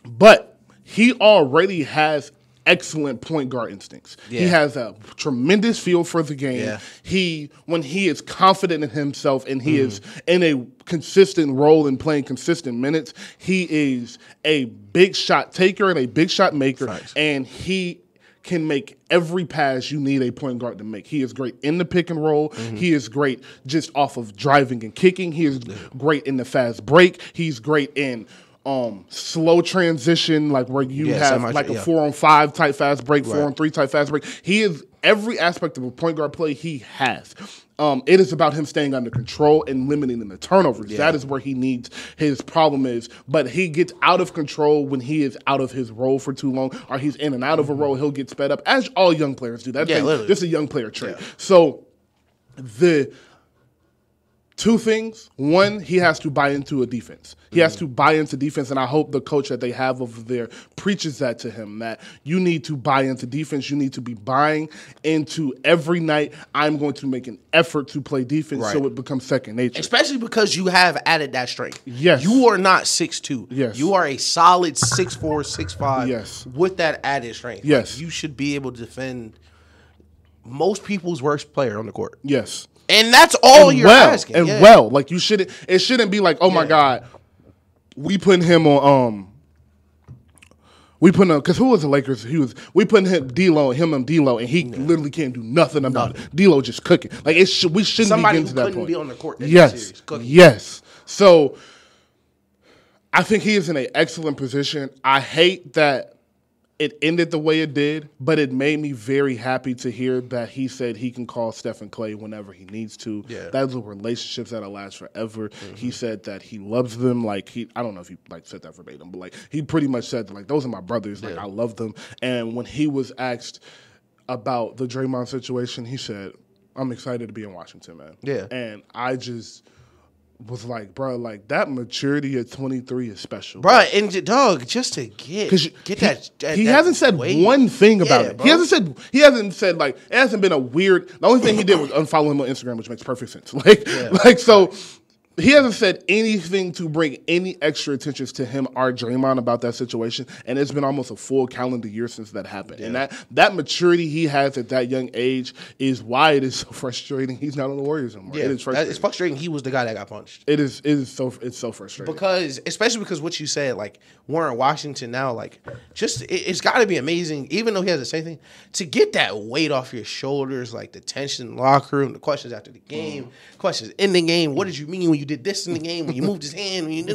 But he already has excellent point guard instincts. Yeah. He has a tremendous feel for the game. Yeah. When he is confident in himself and he is in a consistent role and playing consistent minutes, he is a big shot taker and a big shot maker, and he can make every pass you need a point guard to make. He is great in the pick and roll. He is great just off of driving and kicking. He is great in the fast break. He's great in slow transition, like where you have like a 4-on-5 type fast break, 4-on-3 type fast break. He is every aspect of a point guard play he has. It is about him staying under control and limiting the turnovers. That is where he needs his problem is. But he gets out of control when he is out of his role for too long, or he's in and out of a role. He'll get sped up, as all young players do. This is a young player trait. So the two things. One, he has to buy into a defense. He has to buy into defense, and I hope the coach that they have over there preaches that to him, that you need to buy into defense. You need to be buying into every night, I'm going to make an effort to play defense so it becomes second nature. Especially because you have added that strength. Yes. You are not 6'2". Yes. You are a solid 6'4", 6'5". Yes. With that added strength. Yes. Like, you should be able to defend most people's worst player on the court. Yes. And that's all you're asking. And like you shouldn't. It shouldn't be like, oh my God, we putting him on. We put him because who was the Lakers? We putting him D-Lo, and he literally can't do nothing about it. D-Lo just cooking. Like we shouldn't be getting to that point. Somebody who couldn't be on the court. Yes. So I think he is in an excellent position. I hate that it ended the way it did, but it made me very happy to hear that he said he can call Stephen Clay whenever he needs to. Yeah. Those are relationships that'll last forever. He said that he loves them. Like I don't know if he said that verbatim, but like he pretty much said that, like, those are my brothers. Like I love them. And when he was asked about the Draymond situation, he said, "I'm excited to be in Washington, man." Yeah. And I just was like, bro, like that maturity at 23 is special, bro. And dog, just to get that he hasn't said one thing about it. Bro. He hasn't said like it hasn't been a weird. The only thing he did was unfollow him on Instagram, which makes perfect sense. So. He hasn't said anything to bring any extra attention to him or Draymond about that situation, and it's been almost a full calendar year since that happened. And that maturity he has at that young age is why it is so frustrating. He's not on the Warriors anymore. Yeah, it is frustrating. It's frustrating. He was the guy that got punched. It's so frustrating especially because what you said, like Warren Washington now, like it's got to be amazing, even though he has the same thing, to get that weight off your shoulders, like the tension in the locker room, the questions after the game, questions in the game. What did you mean when you did this in the game, when you moved his hand, when you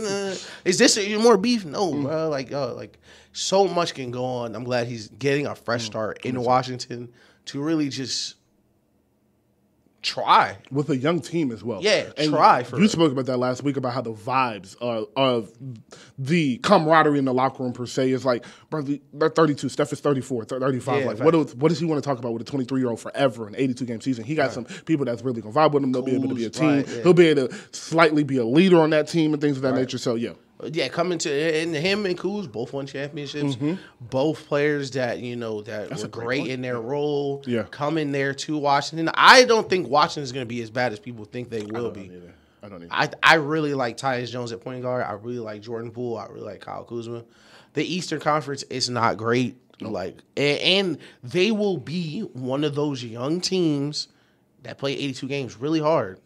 is this more beef? No, bro. Like so much can go on. I'm glad he's getting a fresh start in Washington to really just try with a young team as well. Yeah, and try. You spoke about that last week about how the vibes of the camaraderie in the locker room per se is like, bro, they're 32. Steph is 34, 35. Yeah, like, what does he want to talk about with a 23-year-old forever in an 82-game season? He got some people that's really gonna vibe with him. They'll be able to be a team. He'll be able to slightly be a leader on that team and things of that nature. So coming to and him and Kuz both won championships. Both players that that were great in their role. Yeah, coming there to Washington. I don't think Washington is going to be as bad as people think they will be. I don't either. I really like Tyus Jones at point guard. I really like Jordan Poole. I really like Kyle Kuzma. The Eastern Conference is not great. Nope. And they will be one of those young teams that play 82 games really hard.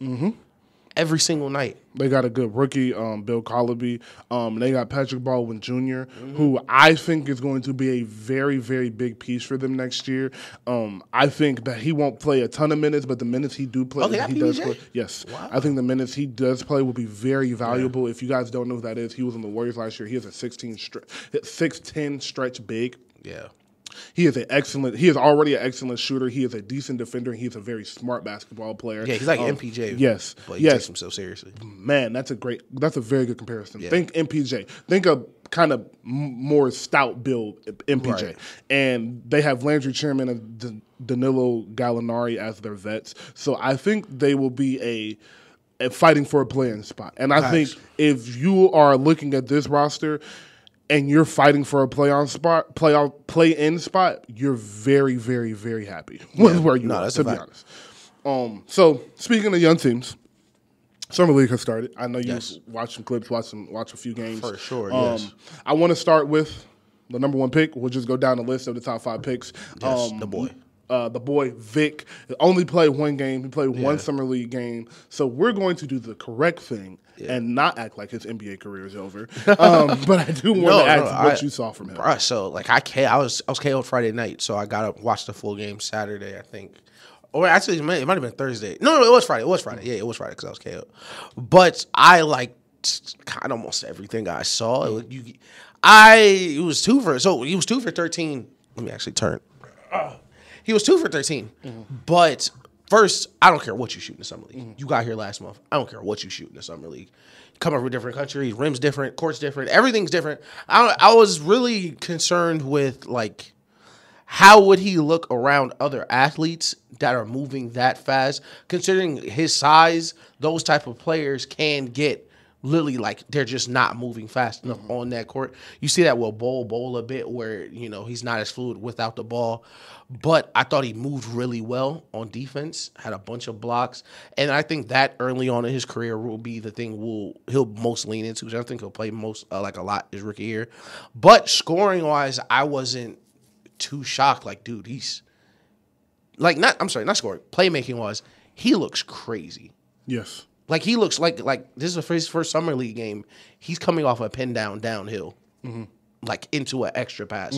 Every single night. They got a good rookie, Bill Colby. They got Patrick Baldwin Jr., who I think is going to be a very, very big piece for them next year. I think that he won't play a ton of minutes, but the minutes he do play, does play. Yes, wow. I think the minutes he does play will be very valuable. If you guys don't know who that is, he was on the Warriors last year. He is a 6'10" stretch big. Yeah. He is already an excellent shooter. He is a decent defender. He is a very smart basketball player. Yeah, he's like MPJ. Yes. But he takes himself seriously. Man, that's a very good comparison. Yeah. Think MPJ. Think a kind of more stout build MPJ. Right. And they have Landry Chairman and Danilo Gallinari as their vets. So I think they will be a fighting for a play-in spot. And I think if you are looking at this roster and you're fighting for a play-in spot, you're very, very, very happy with where you are, to be honest. So speaking of young teams, Summer League has started. I know you watched some clips, watch a few games. For sure, yes. I want to start with the number 1 pick. We'll just go down the list of the top 5 picks. Yes, the boy. The boy, Vic, only played 1 game. He played 1 Summer League game. So we're going to do the correct thing and not act like his NBA career is over. But I do want to ask what you saw from him. Bruh, so, like, I was KO'd Friday night, so I got to watch the full game Saturday, I think. Or actually, it might have been Thursday. No, it was Friday. It was Friday. Yeah, it was Friday because I was KO'd. But I liked kind of almost everything I saw. He was 2 for 13. Let me actually turn. He was 2 for 13. Mm-hmm. But first, I don't care what you shoot in the Summer League. Mm-hmm. You got here last month. I don't care what you shoot in the Summer League. Come over a different country, rims different, courts different, everything's different. I was really concerned with, like, how would he look around other athletes that are moving that fast? Considering his size, those type of players can get literally, like, they're just not moving fast enough on that court. You see that with Bowl a bit where, he's not as fluid without the ball. But I thought he moved really well on defense, had a bunch of blocks. And I think that early on in his career will be the thing he'll most lean into. Because I think he'll play most, a lot his rookie year. But scoring-wise, I wasn't too shocked. Like, dude, he's not scoring. Playmaking wise, he looks crazy. Yes. Like, he looks like this is his first Summer League game. He's coming off a pin downhill, like into an extra pass,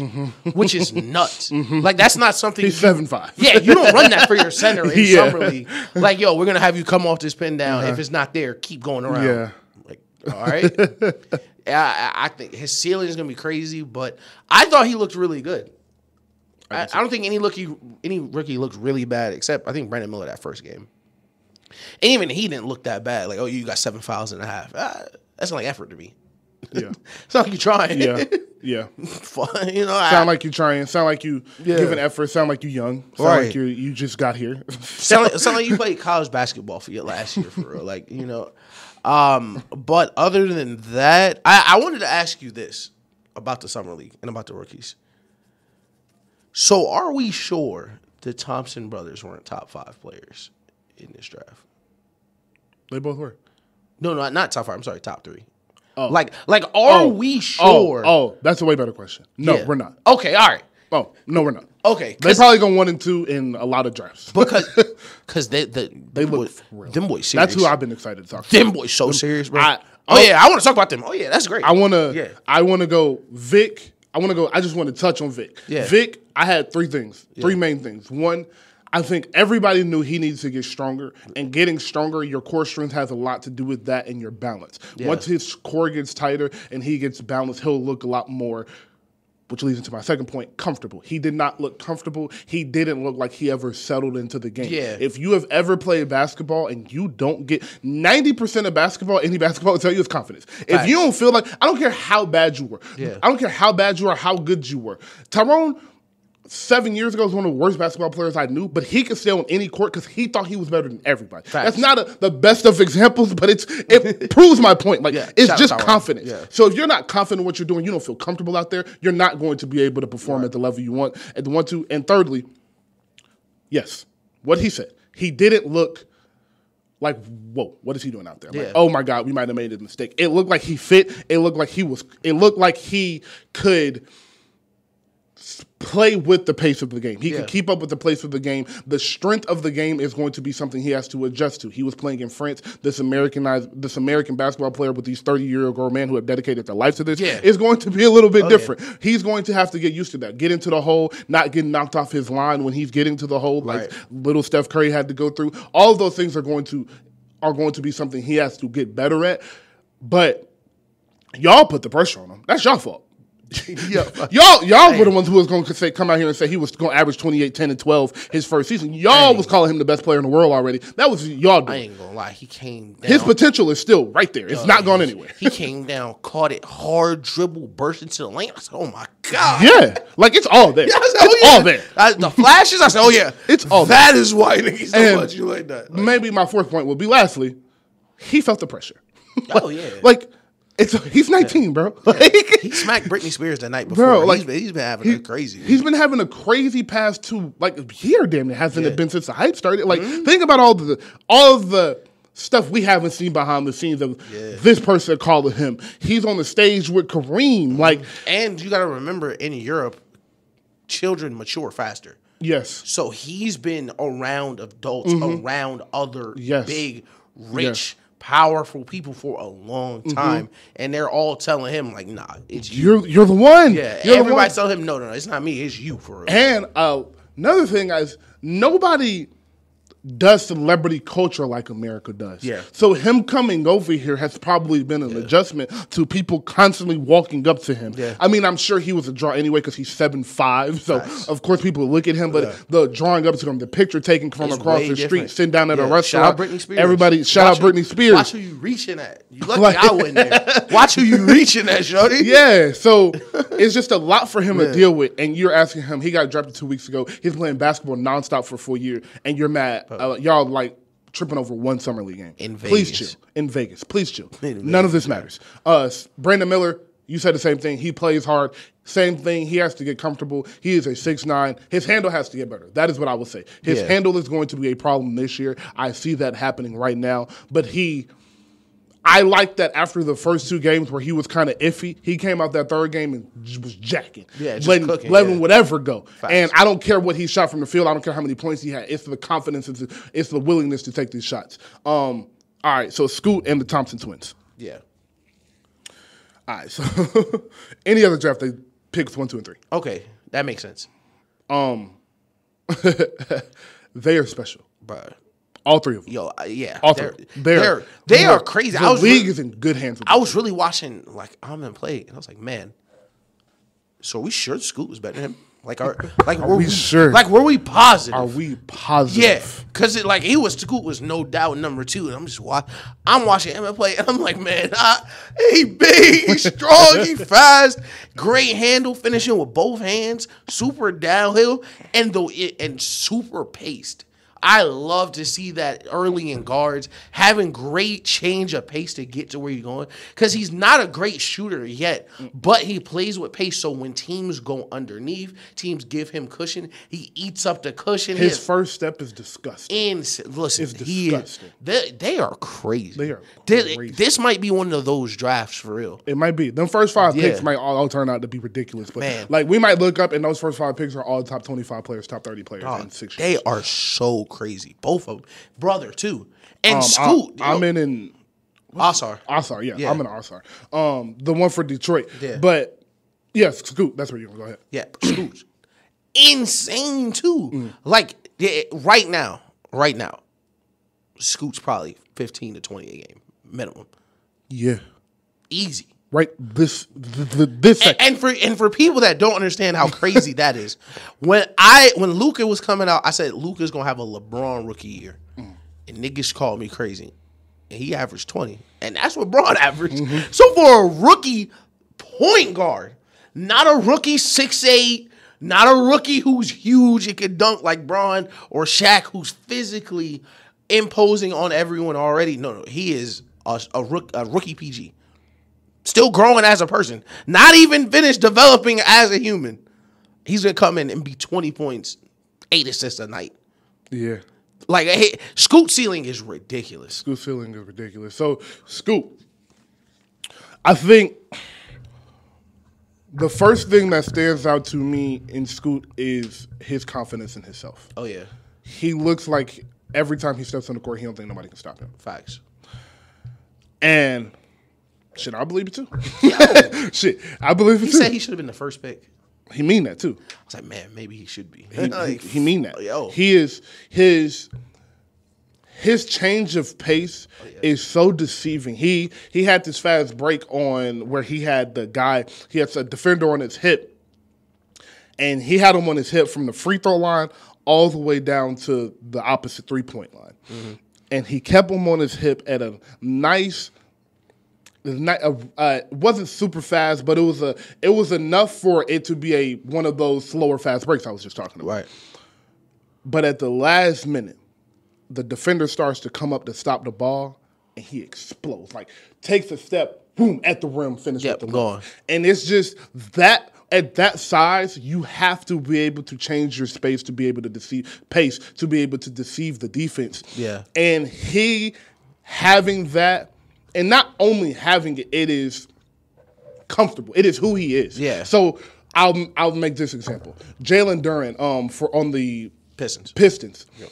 which is nuts. Like, that's not something. He's 7'5". Yeah, you don't run that for your center in Summer League. Like, yo, we're gonna have you come off this pin down. If it's not there, keep going around. Yeah. Like, all right. I think his ceiling is gonna be crazy, but I thought he looked really good. I don't think any rookie looked really bad, except I think Brandon Miller that first game. And even he didn't look that bad. Like, oh, you got 7 fouls and a half. That's not like effort to me. Yeah. It's not like you're trying. Yeah. Fun, sound like you're trying. Sound like you giving effort. Sound like you're young. Sound like you just got here. sound like you played college basketball for your last year, for real. Like, But other than that, I wanted to ask you this about the Summer League and about the rookies. So are we sure the Thompson brothers weren't top 5 players in this draft? They both were. No, not top 5. I'm sorry, top 3. Oh. Are we sure? Oh, that's a way better question. No, we're not. Okay, all right. Oh, no, we're not. Okay. They probably go 1 and 2 in a lot of drafts. Because they look real. Them boys serious. That's who I've been excited to talk to. Them boys so serious, bro. I want to talk about them. Oh, yeah, that's great. I want to go Vic. I just want to touch on Vic. Yeah. Vic, I had 3 things, 3 main things. 1, I think everybody knew he needs to get stronger. And getting stronger, your core strength has a lot to do with that and your balance. Yeah. Once his core gets tighter and he gets balanced, he'll look a lot more, which leads into my second point, comfortable. He did not look comfortable. He didn't look like he ever settled into the game. Yeah. If you have ever played basketball and you don't get 90% of basketball, any basketball will tell you is confidence. Facts. If you don't feel like, I don't care how bad you were. Yeah. I don't care how bad you are, how good you were. Tyrone, 7 years ago, was one of the worst basketball players I knew, but he could stay on any court because he thought he was better than everybody. Facts. That's not the best of examples, but it proves my point. Like, it's just confidence. Yeah. So if you're not confident in what you're doing, you don't feel comfortable out there, you're not going to be able to perform at the level you want. And thirdly, yes, what he said. He didn't look like, whoa, what is he doing out there? Like, oh my God, we might have made a mistake. It looked like he fit. It looked like he could play with the pace of the game. He can keep up with the pace of the game. The strength of the game is going to be something he has to adjust to. He was playing in France. This American basketball player with these 30-year-old men who have dedicated their life to this is going to be a little bit different. Yeah. He's going to have to get used to that. Get into the hole, not getting knocked off his line when he's getting to the hole, like little Steph Curry had to go through. All of those things are going to be something he has to get better at. But y'all put the pressure on him. That's your fault. Yeah. Y'all were the ones who was going to come out here and say he was going to average 28, 10, and 12 his first season. Y'all was calling him the best player in the world already. That was y'all doing. I ain't gonna lie, he came down. His potential is still right there. It's not gone anywhere. He came down, caught it, hard dribble, burst into the lane. I said, "Oh my god!" Yeah, like it's all there. Yeah, I said, It's all there. The flashes. I said, "Oh yeah, it's all that there. is why niggas don't want you like that." Like, maybe my fourth point would be lastly, he felt the pressure. Oh yeah, like. He's 19, bro. Like, he smacked Britney Spears the night before. Bro, like, he's been having a crazy. He's been having a crazy past a year, damn it. Hasn't it been since the hype started? Like, think about all of the stuff we haven't seen behind the scenes of this person calling him. He's on the stage with Kareem. Like, and you got to remember, in Europe, children mature faster. Yes. So he's been around adults, around other big, rich, powerful people for a long time, and they're all telling him like, "Nah, it's you. You're the one." Yeah, everybody's telling him, "No, it's not me. It's you for real." And another thing is, nobody does celebrity culture like America does. Yeah. So him coming over here has probably been an adjustment to people constantly walking up to him. Yeah. I mean, I'm sure he was a draw anyway because he's 7'5", so of course people look at him. But the drawing up to him, the picture taken from across the street, sitting down at a restaurant. Shout out Britney Spears. Everybody, shout out Britney Spears. Watch who you reaching at. You lucky I wasn't there. Watch who you reaching at, shorty. Yeah, so it's just a lot for him to deal with. And you're asking him, he got drafted 2 weeks ago. He's playing basketball nonstop for 4 years, and you're mad. Y'all like tripping over one summer league game. In Vegas. Please chill. In Vegas. Please chill. None of this matters. Brandon Miller, you said the same thing. He plays hard. Same thing. He has to get comfortable. He is a 6'9". His handle has to get better. That is what I would say. His handle is going to be a problem this year. I see that happening right now. But I like that after the first 2 games where he was kind of iffy, he came out that third game and was jacking. Yeah, just letting whatever go. Facts. And I don't care what he shot from the field. I don't care how many points he had. It's the confidence. It's the willingness to take these shots. All right, so Scoot and the Thompson twins. Yeah. All right, so any other draft, they pick 1, 2, and 3. Okay, that makes sense. They are special. But all 3 of them. Yo, yeah. All 3. They are crazy. The league is in good hands with them. I was really watching like Almond play, and I was like, man, so are we sure Scoot was better than him? Are we sure? Like, were we positive? Are we positive? Yeah, because Scoot was no doubt number 2, and I'm watching him play, and I'm like, man, he big, he's strong, he fast, great handle, finishing with both hands, super downhill, and super paced. I love to see that early in guards, having great change of pace to get to where you're going. Because he's not a great shooter yet, but he plays with pace. So when teams go underneath, teams give him cushion, he eats up the cushion. His first step is disgusting. Listen, it's disgusting. They are crazy. They are crazy. This might be one of those drafts for real. It might be. Them first 5 picks might all turn out to be ridiculous. But like we might look up and those first 5 picks are all top 25 players, top 30 players in 6 years. They are so crazy. Both of them. Brother, too. And Scoot. I'm in Osar. Osar, yeah. I'm in Osar. The one for Detroit. Yeah. But, yes, Scoot. That's where you're going to go ahead. Yeah, Scoot. Insane, too. Like, right now, Scoot's probably 15 to 20 a game, minimum. Yeah. Easy. Right, this second. And for people that don't understand how crazy that is, when Luka was coming out, I said Luka's gonna have a LeBron rookie year, and niggas called me crazy, and he averaged 20, and that's what Bron averaged. So for a rookie point guard, not a rookie 6'8", not a rookie who's huge and could dunk like Bron or Shaq, who's physically imposing on everyone already. No, he is a rookie PG. Still growing as a person. Not even finished developing as a human. He's going to come in and be 20 points, 8 assists a night. Yeah. Like, Scoot ceiling is ridiculous. Scoot ceiling is ridiculous. So, Scoot, I think the first thing that stands out to me in Scoot is his confidence in himself. Oh, yeah. He looks like every time he steps on the court, he don't think nobody can stop him. Facts. And shit, I believe it too. Shit, I believe it too. He said he should have been the first pick. He mean that too. I was like, man, maybe he should be. He mean that. Yo. He is his his change of pace is so deceiving. He had this fast break on where he had a defender on his hip, and he had him on his hip from the free throw line all the way down to the opposite 3-point line. Mm-hmm. And he kept him on his hip at a nice. It wasn't super fast, but it was enough for it to be one of those slower fast breaks I was just talking about. Right. But at the last minute, the defender starts to come up to stop the ball, and he explodes. Like, takes a step, boom, at the rim, finishes with the ball. And it's just that. At that size, you have to be able to change your space to be able to deceive the defense. Yeah. And he having that, and not only having it, it is comfortable. It is who he is. Yeah. So I'll make this example. Jalen Duren on the Pistons. Yep.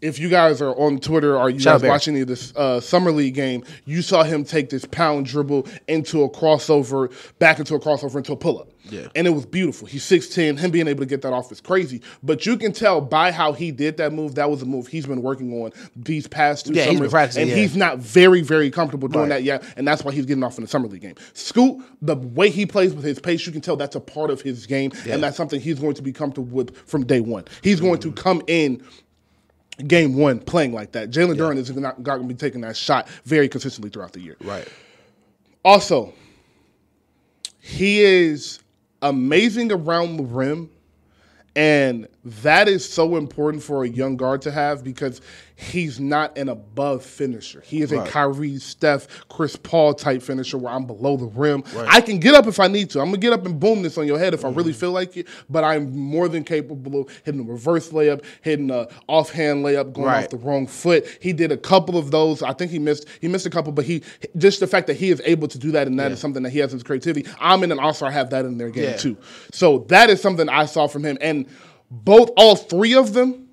If you guys are on Twitter or you guys watching any of this Summer League game, you saw him take this pound dribble into a crossover, back into a crossover, into a pull-up. Yeah. And it was beautiful. He's 6'10". Him being able to get that off is crazy. But you can tell by how he did that move, that was a move he's been working on these past 2 summers. He's been practicing, and he's not very, very comfortable doing that yet. And that's why he's getting off in the Summer League game. Scoot, the way he plays with his pace, you can tell that's a part of his game. Yeah. And that's something he's going to be comfortable with from day one. He's going to come in game one playing like that. Jalen Duren is not going to be taking that shot very consistently throughout the year. Right. Also, he is amazing around the rim, and that is so important for a young guard to have because he's not an above finisher. He is a Kyrie, Steph, Chris Paul type finisher where I'm below the rim. Right. I can get up if I need to. I'm going to get up and boom this on your head if I really feel like it, but I'm more than capable of hitting a reverse layup, hitting an offhand layup, going off the wrong foot. He did a couple of those. I think he missed a couple, but just the fact that he is able to do that and that is something that he has his creativity. I'm in an all-star, have that in their game too. So that is something I saw from him. And all three of them,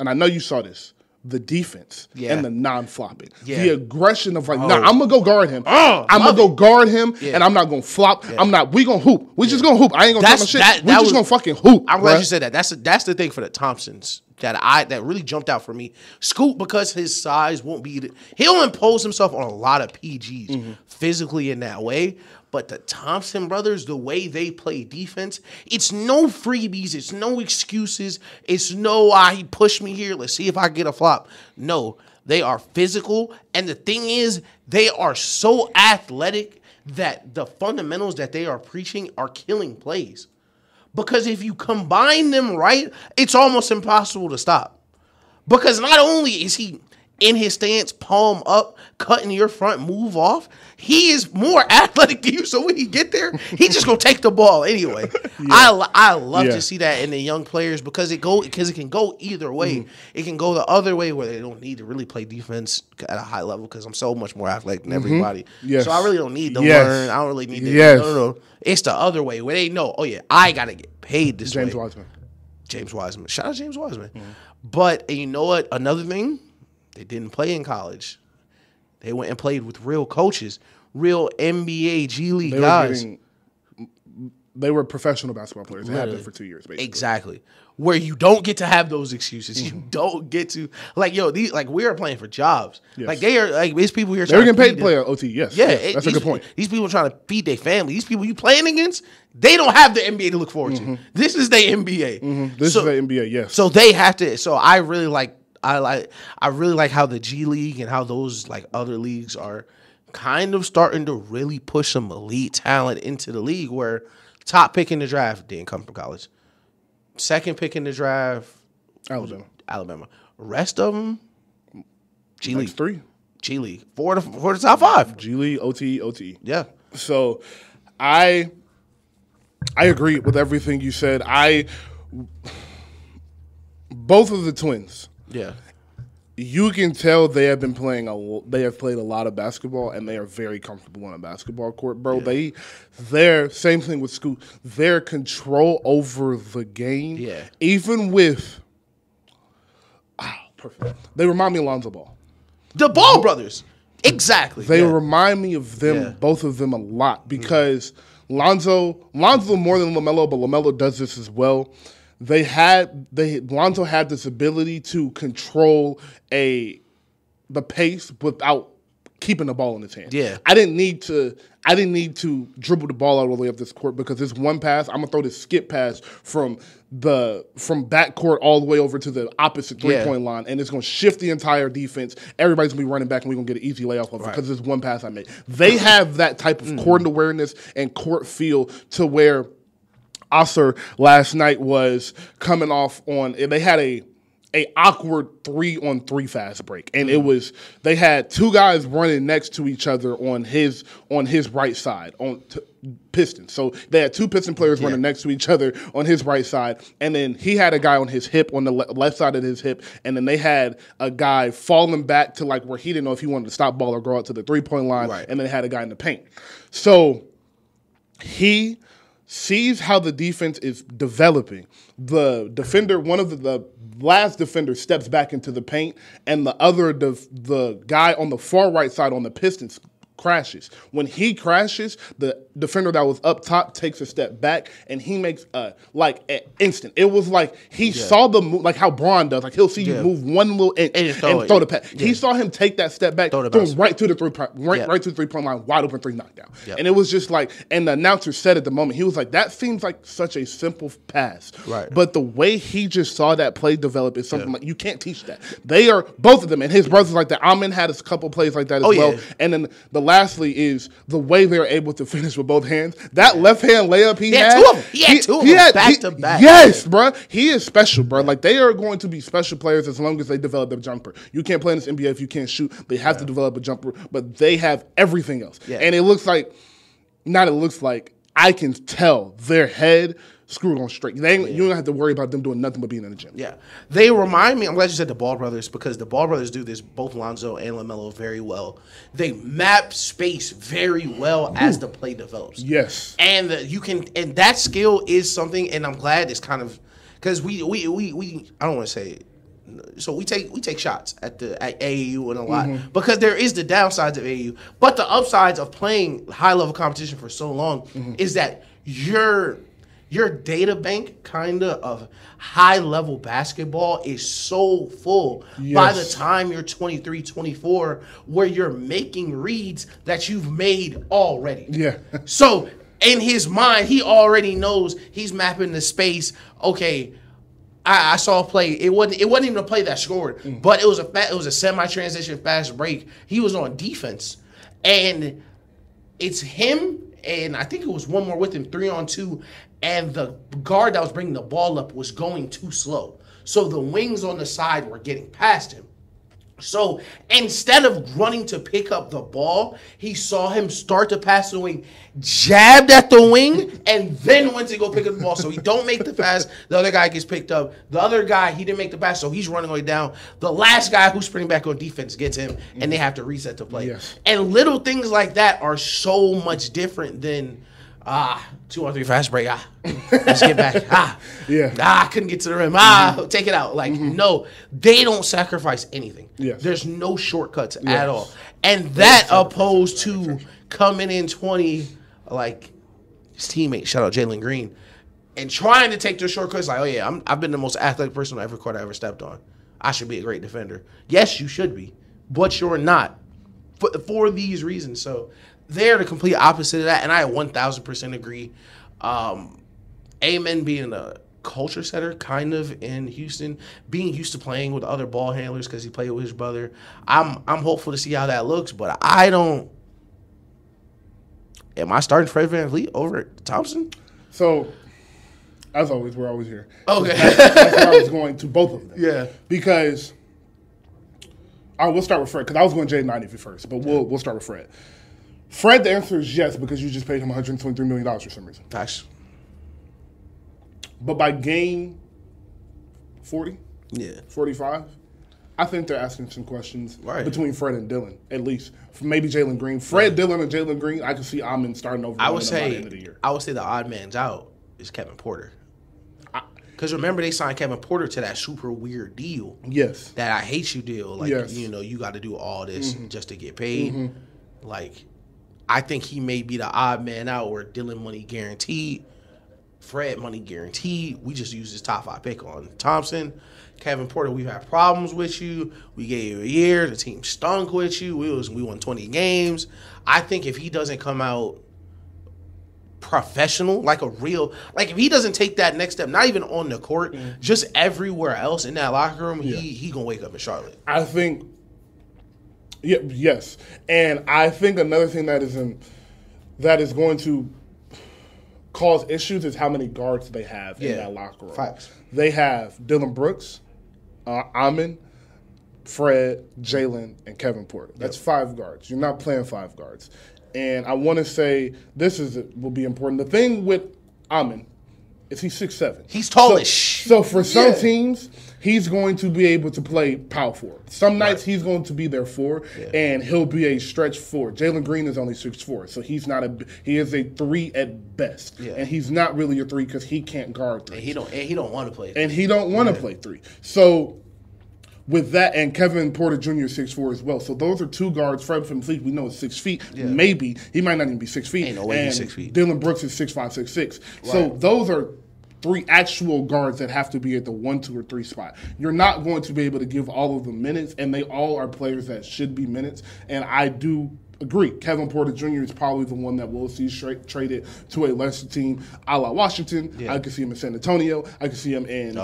and I know you saw this, the defense and the non-flopping. The aggression of I'm going to go guard him. I'm going to go guard him, and I'm not going to flop. We going to hoop. We just going to hoop. I ain't going to talk my shit. We just going to fucking hoop. I'm glad you said that. That's the thing for the Thompsons that really jumped out for me. Scoot, because his size won't be – he'll impose himself on a lot of PGs physically in that way. But the Thompson brothers, the way they play defense, it's no freebies. It's no excuses. It's no, he pushed me here. Let's see if I get a flop. No, they are physical. And the thing is, they are so athletic that the fundamentals that they are preaching are killing plays. Because if you combine them right, it's almost impossible to stop. Because not only is he in his stance, palm up, cutting your front move off, he is more athletic than you. So when he get there, he just gonna take the ball anyway. I love to see that in the young players because it can go either way. It can go the other way where they don't need to really play defense at a high level because I'm so much more athletic than everybody. So I really don't need to learn. I don't really need to. No. It's the other way where they know. Oh yeah, I gotta get paid this way. James Wiseman. Shout out James Wiseman. But and you know what? Another thing. They didn't play in college. They went and played with real coaches, real NBA, G League guys. They were professional basketball players. They had been for 2 years, basically. Exactly. Where you don't get to have those excuses. You don't get to we are playing for jobs. Yes. Like they are these people here. They're getting paid to play at OT. Yes. Yeah, that's a good point. These people are trying to feed their family. These people you playing against, they don't have the NBA to look forward to. This is their NBA. This is their NBA. Yes. So they have to. So I really like how the G League and how those other leagues are kind of starting to really push some elite talent into the league where top pick in the draft didn't come from college. Second pick in the draft, Alabama. Rest of them, G League. 3. G League. For the top 5. G League, OT. Yeah. So I agree with everything you said. Both of the twins. Yeah, you can tell they have been playing they have played a lot of basketball, and they are very comfortable on a basketball court, bro. Yeah. Their same thing with Scoot. Their control over the game, even with perfect. They remind me of Lonzo Ball, the Ball brothers. Exactly. They remind me of them, both of them, a lot because Lonzo more than LaMelo, but LaMelo does this as well. Lonzo had this ability to control a the pace without keeping the ball in his hand. Yeah. I didn't need to dribble the ball all the way up this court because this one pass, I'm gonna throw this skip pass from backcourt all the way over to the opposite 3-point line, and it's gonna shift the entire defense. Everybody's gonna be running back, and we're gonna get an easy layup of it because this one pass I made. They have that type of court awareness and court feel to where Usher last night was coming off on. They had a awkward 3-on-3 fast break, and they had two guys running next to each other on his right side on Pistons. So they had two Piston players running next to each other on his right side, and then he had a guy on his hip on the left side of his hip, and then they had a guy falling back to like where he didn't know if he wanted to stop ball or go out to the 3-point line, and then they had a guy in the paint. So he sees how the defense is developing. The defender, one of the last defender, steps back into the paint, and the guy on the far right side on the Pistons crashes. When he crashes, the defender that was up top takes a step back, and he makes an instant. It was like he saw the move, like how Braun does. Like he'll see you move one little inch and throw the pass. Yeah. He saw him take that step back, throw right to the 3-point line, wide open 3 knockdown. Yep. And it was just like, and the announcer said at the moment, he was like, that seems like such a simple pass. Right. But the way he just saw that play develop is something like you can't teach that. They are both of them, and his brothers like that. Amin had a couple plays like that as well. Yeah. And then lastly is the way they're able to finish with both hands. That left hand layup he had. Two of them. He had two of them back to back. Yes, bro. He is special, bro. Like they are going to be special players as long as they develop their jumper. You can't play in this NBA if you can't shoot. They have to develop a jumper, but they have everything else. Yeah. And I can tell their head screwed on straight. You don't have to worry about them doing nothing but being in the gym. Yeah. They remind me, I'm glad you said the Ball brothers, because the Ball brothers do this, both Lonzo and LaMelo, very well. They map space very well as the play develops. Yes. And and that skill is something, and I'm glad it's kind of, because we I don't want to say it. So we take shots at AAU and a lot because there is the downsides of AAU, but the upsides of playing high level competition for so long is that your data bank kind of high level basketball is so full by the time you're 23, 24, where you're making reads that you've made already. Yeah. So in his mind, he already knows he's mapping the space. Okay. I saw a play. It wasn't even a play that scored, but it was a semi-transition fast break. He was on defense, and it's him, and I think it was one more with him, 3-on-2, and the guard that was bringing the ball up was going too slow. So the wings on the side were getting past him. So instead of running to pick up the ball, he saw him start to pass the wing, jabbed at the wing, and then went to go pick up the ball. So he don't make the pass. The other guy gets picked up. The other guy, he didn't make the pass, so he's running way down. The last guy who's sprinting back on defense gets him, and they have to reset the play. Yes. And little things like that are so much different than 2-on-3 fast break. Let's get back. I couldn't get to the rim. Take it out. Like, no, they don't sacrifice anything. Yes. There's no shortcuts at all. And that opposed to coming in 20, like his teammate, shout out Jalen Green, and trying to take their shortcuts. Like, oh yeah, I've been the most athletic person on every court I ever stepped on. I should be a great defender. Yes, you should be, but you're not for these reasons. So they're the complete opposite of that, and I 1,000% agree. Amen being a culture setter, kind of in Houston, being used to playing with other ball handlers because he played with his brother. I'm hopeful to see how that looks, but I don't. Am I starting Fred VanVleet over Thompson? So, as always, we're always here. Okay, that's where I was going to both of them. Yeah, because we'll start with Fred because I was going Jaden Ivey first, but we'll start with Fred. Fred, the answer is yes, because you just paid him $123 million for some reason. Gosh. But by game 40, 45, I think they're asking some questions between Fred and Dylan, at least. Maybe Jalen Green. Fred, Dylan, and Jalen Green, I can see Amin starting over by the end of the year. I would say the odd man's out is Kevin Porter. Because remember, they signed Kevin Porter to that super weird deal. Yes. That I hate you deal. Like, you got to do all this just to get paid. Like, I think he may be the odd man out where Dylan money guaranteed. Fred, money guaranteed. We just use his top 5 pick on Thompson. Kevin Porter, we've had problems with you. We gave you a year. The team stunk with you. We won 20 games. I think if he doesn't come out professional, like if he doesn't take that next step, not even on the court, just everywhere else in that locker room, he gonna wake up in Charlotte. I think, yes, and I think another thing that is going to cause issues is how many guards they have in that locker room. Facts. They have Dillon Brooks, Amin, Fred, Jalen, and Kevin Porter. That's 5 guards. You're not playing 5 guards. And I want to say will be important. The thing with Amin is he's 6'7". He's tallish. So for some teams, he's going to be able to play power forward. Some nights he's going to be their 4, and he'll be a stretch 4. Jalen Green is only 6'4", so he is a 3 at best. Yeah. And he's not really a 3 because he can't guard 3. And he don't want to play 3. And he don't want to play 3. So with that, and Kevin Porter Jr. is 6'4" as well. So those are 2 guards. Fred VanVleet, we know, is 6 feet. Yeah. Maybe. He might not even be 6 feet. Ain't no way he's 6 feet. Dillon Brooks is 6'5", 6'6". Right. So those are 3 actual guards that have to be at the 1, 2, or 3 spot. You're not going to be able to give all of them minutes, and they all are players that should be minutes. And I do agree. Kevin Porter Jr. is probably the one that we'll see traded to a lesser team a la Washington. Yeah. I could see him in San Antonio. I could see him in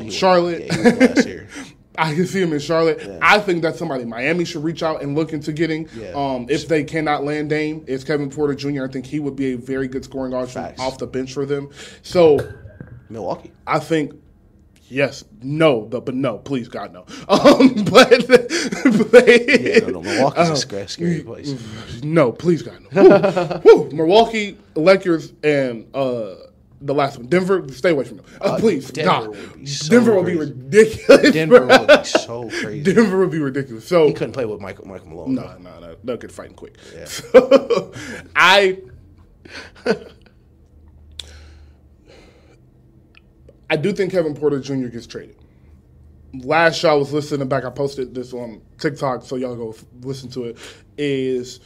Charlotte. He was last year. I can see him in Charlotte. Yeah. I think that's somebody Miami should reach out and look into getting. Yeah. If they cannot land Dame, it's Kevin Porter Jr. I think he would be a very good scoring option off the bench for them. So Milwaukee, I think yes, no, but no, please God no. But Milwaukee's a scary place. No, please God no. Woo. Milwaukee, Lakers, and the last one, Denver. Stay away from them, please. Denver God, would be so Denver would be ridiculous. Denver would be so crazy. Denver would be ridiculous. So he couldn't play with Michael Malone. No, they'll get fighting quick. Yeah. So, I do think Kevin Porter Jr. gets traded. Last show I was listening back, I posted this on TikTok, so y'all go listen to it, is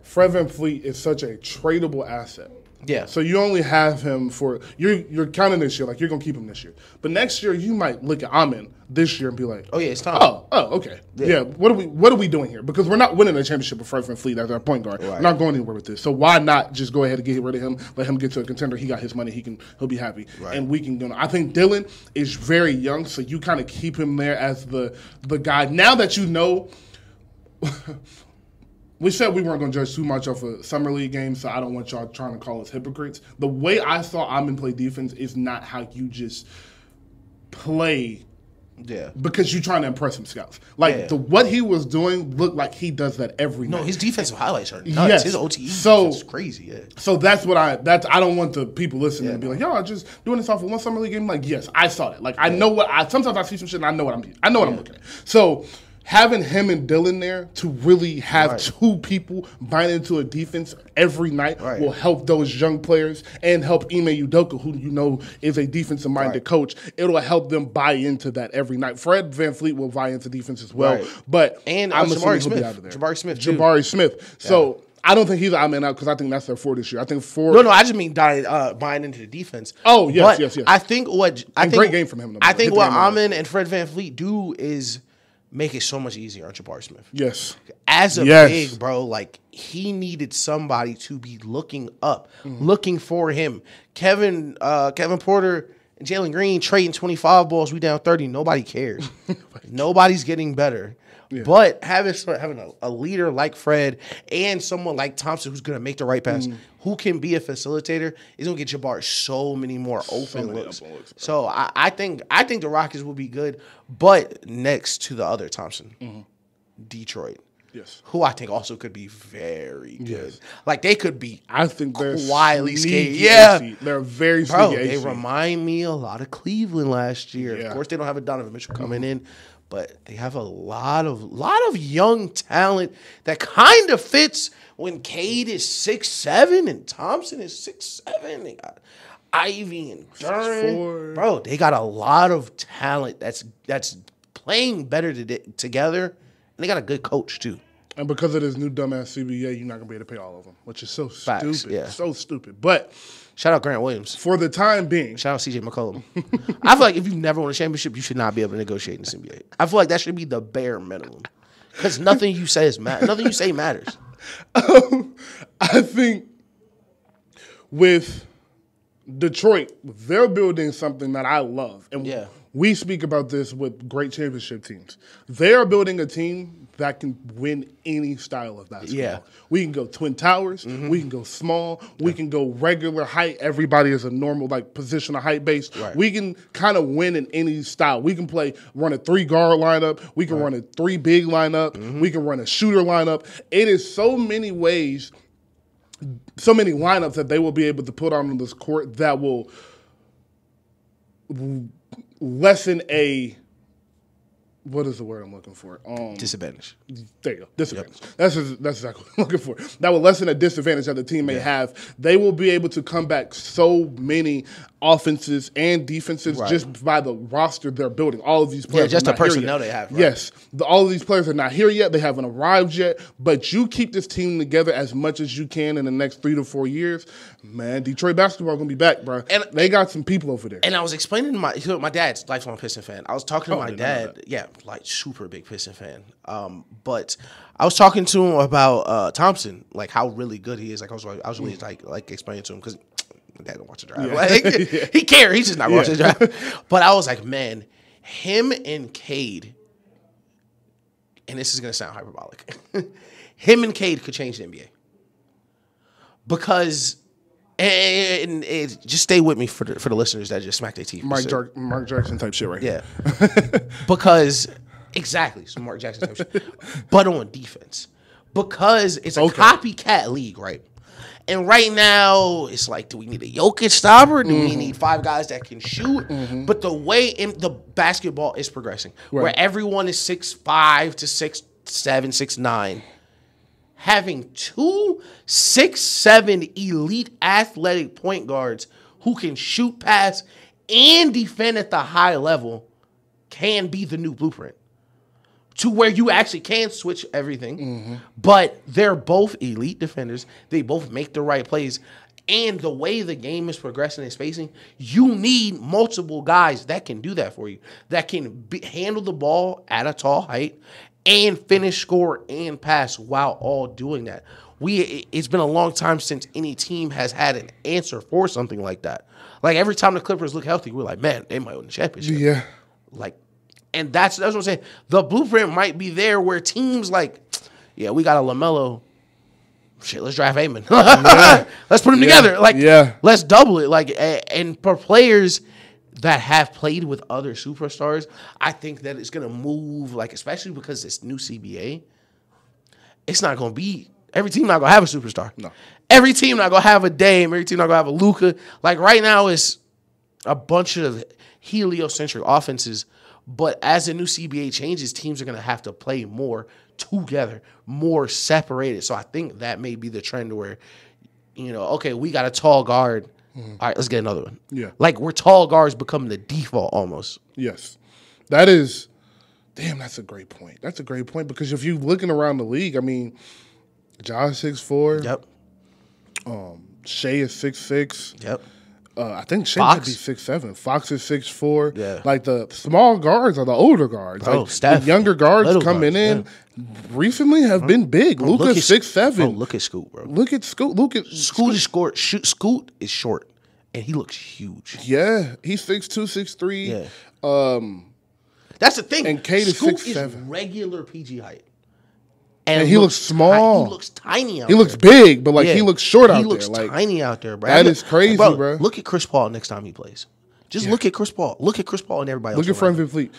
Fred VanVleet is such a tradable asset. Yeah. So you only have him for you're counting this year, like you're gonna keep him this year. But next year you might look at Amin this year and be like, oh yeah, it's time. Oh, okay. Yeah. What are we doing here? Because we're not winning a championship with Fred VanVleet as our point guard. Right. We're not going anywhere with this. So why not just go ahead and get rid of him, let him get to a contender, he got his money, he'll be happy. Right. And we can I think Dillon is very young, so you kind of keep him there as the guy. Now that you know we said we weren't going to judge too much off a summer league game, so I don't want y'all trying to call us hypocrites. The way I saw Amin play defense is not how you just play because you're trying to impress some scouts. Like, what he was doing looked like he does that every night. No, his defensive highlights are nuts. Yes. His OTE is crazy. Yeah. So that's what I don't want the people listening to be like, y'all just doing this off of one summer league game. Like, yes, I saw that. Like, I know sometimes I see some shit and I know what I'm looking at. So having him and Dillon there to really have 2 people buying into a defense every night will help those young players and help Ime Udoka, who you know is a defensive-minded coach. It'll help them buy into that every night. Fred VanVleet will buy into defense as well. But and I'm Jabari assuming he'll be out of there. Jabari Smith. So I don't think he's Amin out because I think that's their 4 this year. I think 4. No, I just mean buying into the defense. Oh, yes. I think great game from him. I think what Amin and Fred VanVleet do is make it so much easier on Jabari Smith. Yes. As a big, bro, like, he needed somebody to be looking up, looking for him. Kevin Porter and Jalen Green trading 25 balls, we down 30. Nobody cares. Nobody's getting better. Yeah. But having a leader like Fred and someone like Thompson who's going to make the right pass, who can be a facilitator, is going to get Jabari so many more open looks. So I think the Rockets will be good, but next to the other Thompson, Detroit. Yes. Who I think also could be very good. Yes. Like, they could be I think they're quietly skating. Yeah. They're very sneaky. They remind me a lot of Cleveland last year. Yeah. Of course, they don't have a Donovan Mitchell coming in, but they have a lot of young talent that kind of fits when Cade is 6'7" and Thompson is 6'7". They got Ivy and Duran. Bro, they got a lot of talent that's playing better together. And they got a good coach, too. And because of this new dumbass CBA, you're not gonna be able to pay all of them, which is so Facts, stupid. yeah. So stupid. But Shout out Grant Williams. for the time being, Shout out CJ McCollum. I feel like if you never won a championship, you should not be able to negotiate in the NBA. I feel like that should be the bare minimum. Because nothing you say nothing you say matters. I think with Detroit, they're building something that I love. And Yeah. we speak about this with great championship teams. They are building a team that can win any style of basketball. Yeah. We can go Twin Towers. We can go small. We can go regular height. Everybody is a normal position of height base. Right. We can kind of win in any style. We can run a 3-guard lineup. We can run a 3-big lineup. We can run a shooter lineup. It is so many ways, so many lineups that they will be able to put on this court that will lessen a, what is the word I'm looking for? Disadvantage. There you go. Disadvantage. That's exactly what I'm looking for. That will lessen a disadvantage that the team may have. They will be able to come back so many offenses and defenses just by the roster they're building. All of these players just are the not here personnel yet. they have. Right? Yes. All of these players are not here yet. They haven't arrived yet. But you keep this team together as much as you can in the next 3 to 4 years, man, Detroit basketball going to be back, bro. And they got some people over there. And I was explaining to my dad's lifelong Piston fan. I was talking to my dad. Yeah, like super big Piston fan. But I was talking to him about Thompson, like how really good he is. Like I was really like explaining to him because my dad don't watch the draft. Yeah. Like, he cares. He's just not watching the draft. But I was like, man, him and Cade, and this is gonna sound hyperbolic, him and Cade could change the NBA because. And just stay with me for the listeners that just smacked their teeth. Mark Jackson type shit right here. Yeah. Because, exactly, some Mark Jackson type shit. But on defense. Because it's a copycat league, right? And right now, it's like, do we need a Jokic stopper? Do we need 5 guys that can shoot? But the way the basketball is progressing, where everyone is 6'5" to 6'7", 6'9", having 2 6'7" elite athletic point guards who can shoot, pass, and defend at the high level can be the new blueprint. To where you actually can switch everything, but they're both elite defenders. They both make the right plays. And the way the game is progressing and spacing, you need multiple guys that can do that for you, that can handle the ball at a tall height and finish, score, and pass while all doing that. It's been a long time since any team has had an answer for something like that. Like every time the Clippers look healthy, we're like, man, they might win the championship. Yeah. Like, and that's what I'm saying. The blueprint might be there where teams like, yeah, we got a LaMelo. Shit, let's draft Amon. Let's put him together. Like, let's double it. Like, and for players that have played with other superstars, I think that it's going to move, like, especially because it's new CBA, it's not going to be, every team not going to have a superstar. No. Every team not going to have a Dame. Every team not going to have a Luka. Like, right now, it's a bunch of heliocentric offenses, but as the new CBA changes, teams are going to have to play more together, more separated. So I think that may be the trend where, okay, we got a tall guard. All right, let's get another one. Yeah. Like, where tall guards become the default almost. Yes. That's a great point. That's a great point because if you're looking around the league, I mean, Josh 6'4". Yep. Shea is 6'6". Yep. I think Shea Fox. might be 6'7". Fox is 6'4". Yeah. Like the small guards are the older guards. Bro, like Steph, the younger guards coming in recently have been big. Luka's 6'7". Bro, look at Scoot, bro. Look at Scoot. Scoot is short. Scoot is short, and he looks huge. Yeah, he's 6'2", 6'3". Yeah. That's the thing. And Cade is Scoot 6'7". is regular PG height. And he looks small. He looks tiny out there. He looks big, but he looks short out there. He looks tiny out there, bro. That is crazy, bro. Look at Chris Paul next time he plays. Just look at Chris Paul. Look at Chris Paul and everybody else. Look at Fred VanVleet.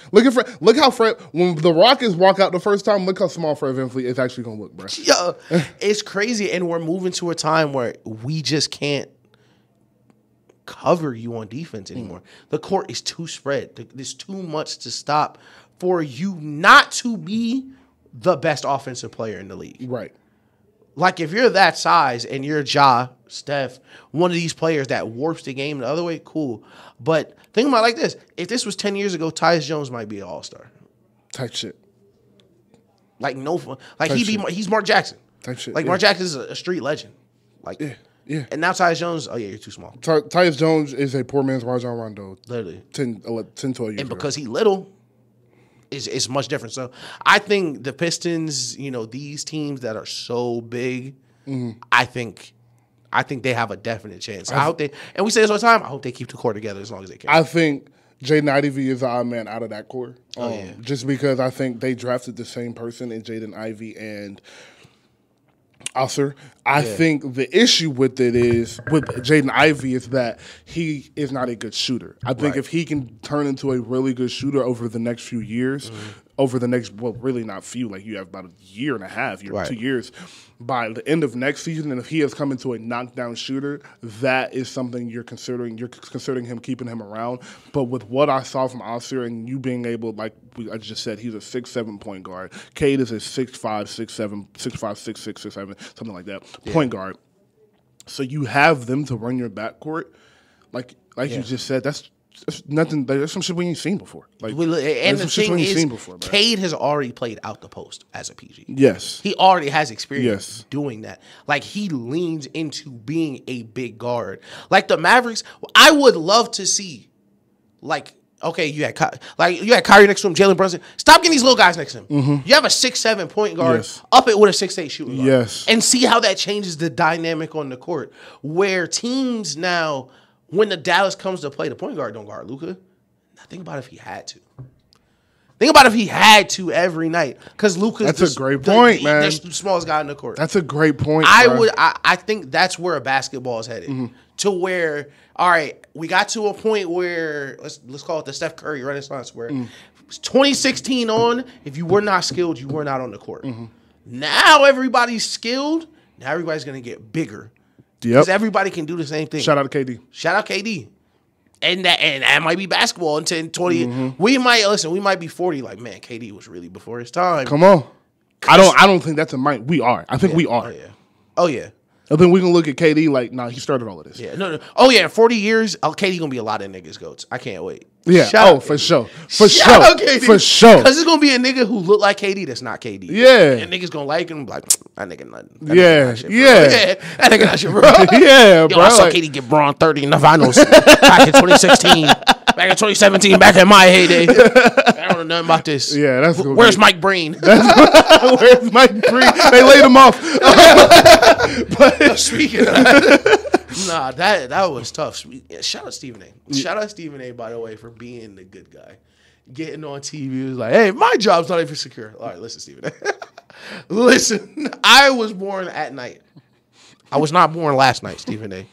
Look how Fred, when the Rockets walk out the first time, look how small Fred VanVleet is actually going to look, bro. Yeah, it's crazy. And we're moving to a time where we just can't cover you on defense anymore. The court is too spread. There's too much to stop for you not to be the best offensive player in the league. Right. Like, if you're that size and you're Ja, Steph, one of these players that warps the game the other way, cool. But think about it like this. If this was 10 years ago, Tyus Jones might be an all-star. Type shit. Like he's Mark Jackson. Type shit, Like Mark Jackson is a street legend. Like yeah. And now Tyus Jones, oh yeah, you're too small. Tyus Jones is a poor man's Rajon Rondo. Literally. 10, 12 years ago. And because he little, it's much different. So I think the Pistons, these teams that are so big, I think they have a definite chance. I hope and we say this all the time, I hope they keep the core together as long as they can. I think Jaden Ivey is the odd man out of that core. Yeah. Just because I think they drafted the same person in Jaden Ivey and Usher. I think the issue with it is, with Jaden Ivey, is that he is not a good shooter. I think if he can turn into a really good shooter over the next few years, really not few, like you have about a year and a half, 2 years, by the end of next season, and if he has come into a knockdown shooter, that is something you're considering him, keeping him around. But with what I saw from Usher and you being able, like I just said, he's a 6'7" point guard. Cade is a 6'5", 6'7", 6'5", 6'6", 6'7", something like that, point guard. So you have them to run your backcourt. Like you just said, that's nothing. There's some shit we ain't seen before. And the thing is, Cade has already played out the post as a PG. Yes. He already has experience doing that. Like, he leans into being a big guard. Like, the Mavericks, I would love to see, okay, you had Kyrie next to him, Jalen Brunson. Stop getting these little guys next to him. Mm-hmm. You have a 6'7" point guard, up it with a 6'8" shooting guard. Yes. And see how that changes the dynamic on the court. Where teams now, when the Dallas comes to play, the point guard don't guard Luka. Now think about if he had to. Think about if he had to every night, because Luka's a great point, man. That's the smallest guy in the court. That's a great point. I think that's where a basketball is headed. Mm-hmm. To where, all right, we got to a point where let's call it the Steph Curry Renaissance, where 2016 on, if you were not skilled, you were not on the court. Mm-hmm. Now everybody's skilled. Now everybody's gonna get bigger. Because everybody can do the same thing. Shout out to KD. And that might be basketball in 10, 20. Mm-hmm. We might be 40. Like, man, KD was really before his time. Come on. I don't think that's a mind. We are. I think we are. Oh yeah. I think we can look at KD like, nah, he started all of this. Yeah. No. Oh yeah, 40 years, KD gonna be a lot of niggas' goats. I can't wait. Yeah. For sure. Because it's gonna be a nigga who look like KD that's not KD. Yeah. And niggas gonna like him, like, that nigga nothing. That nigga not shit, bro. Yeah, bro. I saw KD get Braun 30 in the finals back in 2016. Back in 2017, back in my heyday. I don't know nothing about this. Yeah, that's where's Mike Breen? Where's Mike Breen? They laid him off. But speaking of that, that was tough. Shout out Stephen A. Shout out Stephen A, by the way, for being the good guy. Getting on TV was like, hey, my job's not even secure. All right, listen, Stephen A. Listen, I was born at night. I was not born last night, Stephen A.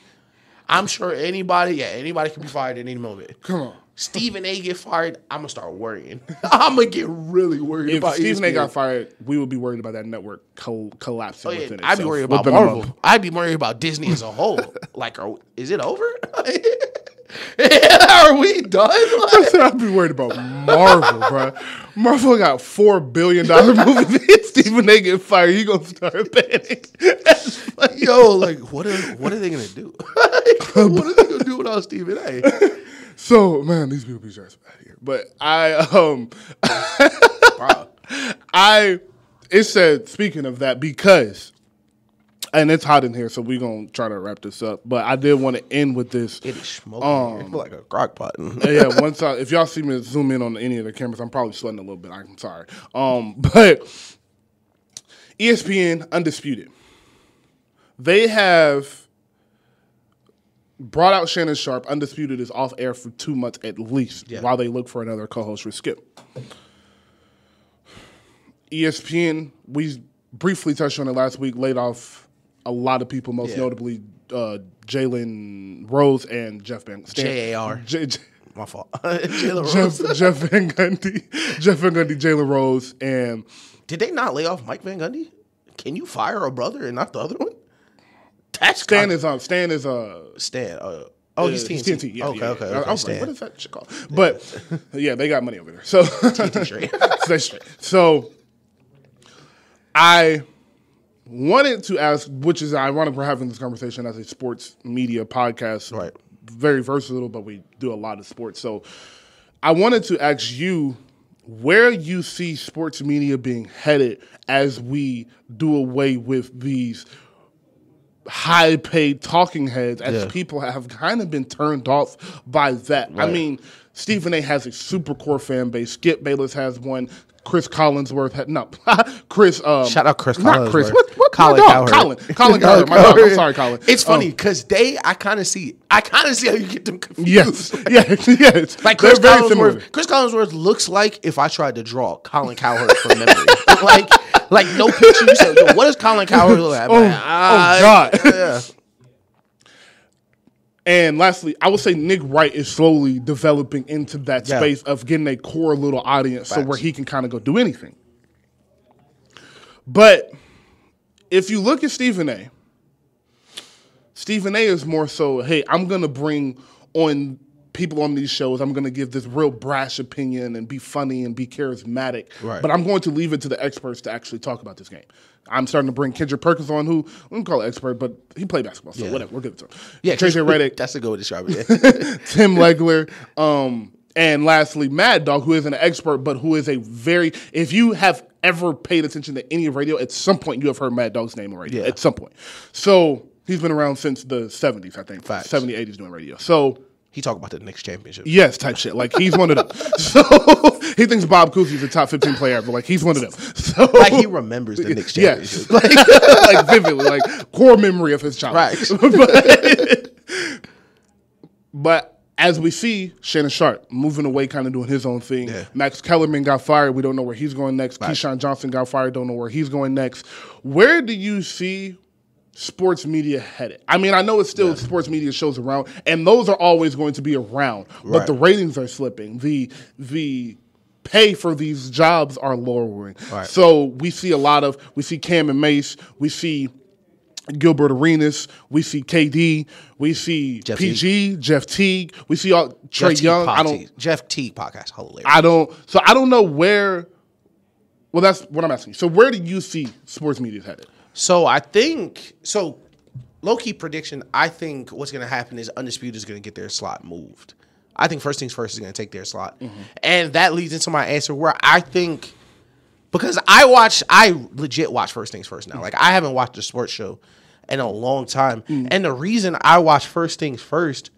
I'm sure anybody can be fired at any moment. Come on. Stephen A get fired, I'm going to start worrying. I'm going to get really worried about If Stephen A got fired, we would be worried about that network collapsing within itself. I'd be worried about Marvel. I'd be worried about Disney as a whole. Like, is it over? Are we done? I'd be worried about Marvel, bro. Marvel got $4 billion movies. If Stephen A get fired, you gonna start panicking. Yo, like, what are they gonna do? What are they gonna do without Stephen A? So, man, these people be just out here. But it said, speaking of that, because, and it's hot in here, so we're going to try to wrap this up. But I did want to end with this. It is smoking here. Like a crock pot. If y'all see me zoom in on any of the cameras, I'm probably sweating a little bit. I'm sorry. But ESPN Undisputed. They have brought out Shannon Sharp. Undisputed is off air for 2 months at least while they look for another co-host for Skip. ESPN, we briefly touched on it last week, laid off a lot of people, most notably Jalen Rose and Jeff Van JAR. My fault. Jalen Rose. Jeff Van Gundy, Jalen Rose, and did they not lay off Mike Van Gundy? Can you fire a brother and not the other one? That's Stan. He's TNT. Yeah, okay. I was like, what is that shit called? But yeah, they got money over there. So TNT straight. So I wanted to ask, which is ironic we're having this conversation as a sports media podcast. Right. Very versatile, but we do a lot of sports. So I wanted to ask you, where you see sports media being headed as we do away with these high-paid talking heads, as people have kind of been turned off by that. Right. I mean, Stephen A. has a super core fan base. Skip Bayless has one. Chris Collinsworth had shout out Chris Collinsworth. Not Chris. What Colin Cowherd. Colin Cowherd. My dog. I'm sorry, Colin. It's funny because I kind of see how you get them confused. Yes. Like Chris Collinsworth looks like if I tried to draw Colin Cowherd from memory. like no picture. You said, yo, what does Colin Cowherd look like? God. Yeah. And lastly, I would say Nick Wright is slowly developing into that space of getting a core little audience so where he can kind of go do anything. But if you look at Stephen A is more so, hey, I'm going to bring on people on these shows. I'm going to give this real brash opinion and be funny and be charismatic. Right. But I'm going to leave it to the experts to actually talk about this game. I'm starting to bring Kendrick Perkins on, who we don't call it expert, but he played basketball, so whatever. We'll give it to him. Yeah, Tracy Reddick. That's a good way to describe it. Tim Legler. And lastly, Mad Dog, who isn't an expert, but who is a very, if you have ever paid attention to any radio, at some point you have heard Mad Dog's name on radio. At some point. So he's been around since the 70s, I think. Facts. 70s, 80s doing radio. So he talk about the Knicks championship. Yes, type shit. Like, he's one of them. So he thinks Bob Cousy's a top 15 player ever. Like, he's one of them. So like, he remembers the Knicks championship. Yes. Like vividly. Like, core memory of his childhood. Right. But as we see, Shannon Sharp moving away, kind of doing his own thing. Yeah. Max Kellerman got fired. We don't know where he's going next. Right. Keyshawn Johnson got fired. Don't know where he's going next. Where do you see sports media headed? I mean, I know it's still sports media shows around, and those are always going to be around, but the ratings are slipping. The pay for these jobs are lowering. Right. So we see Cam and Mace, we see Gilbert Arenas, we see KD, we see Jeff PG, Jeff Teague, we see Trey Young. Jeff Teague podcast, hilarious. I don't know where. Well, that's what I'm asking. So where do you see sports media headed? So low-key prediction, I think what's going to happen is Undisputed is going to get their slot moved. I think First Things First is going to take their slot. Mm-hmm. And that leads into my answer where I think, because I legit watch First Things First now. Mm-hmm. Like, I haven't watched a sports show in a long time. Mm-hmm. And the reason I watch First Things First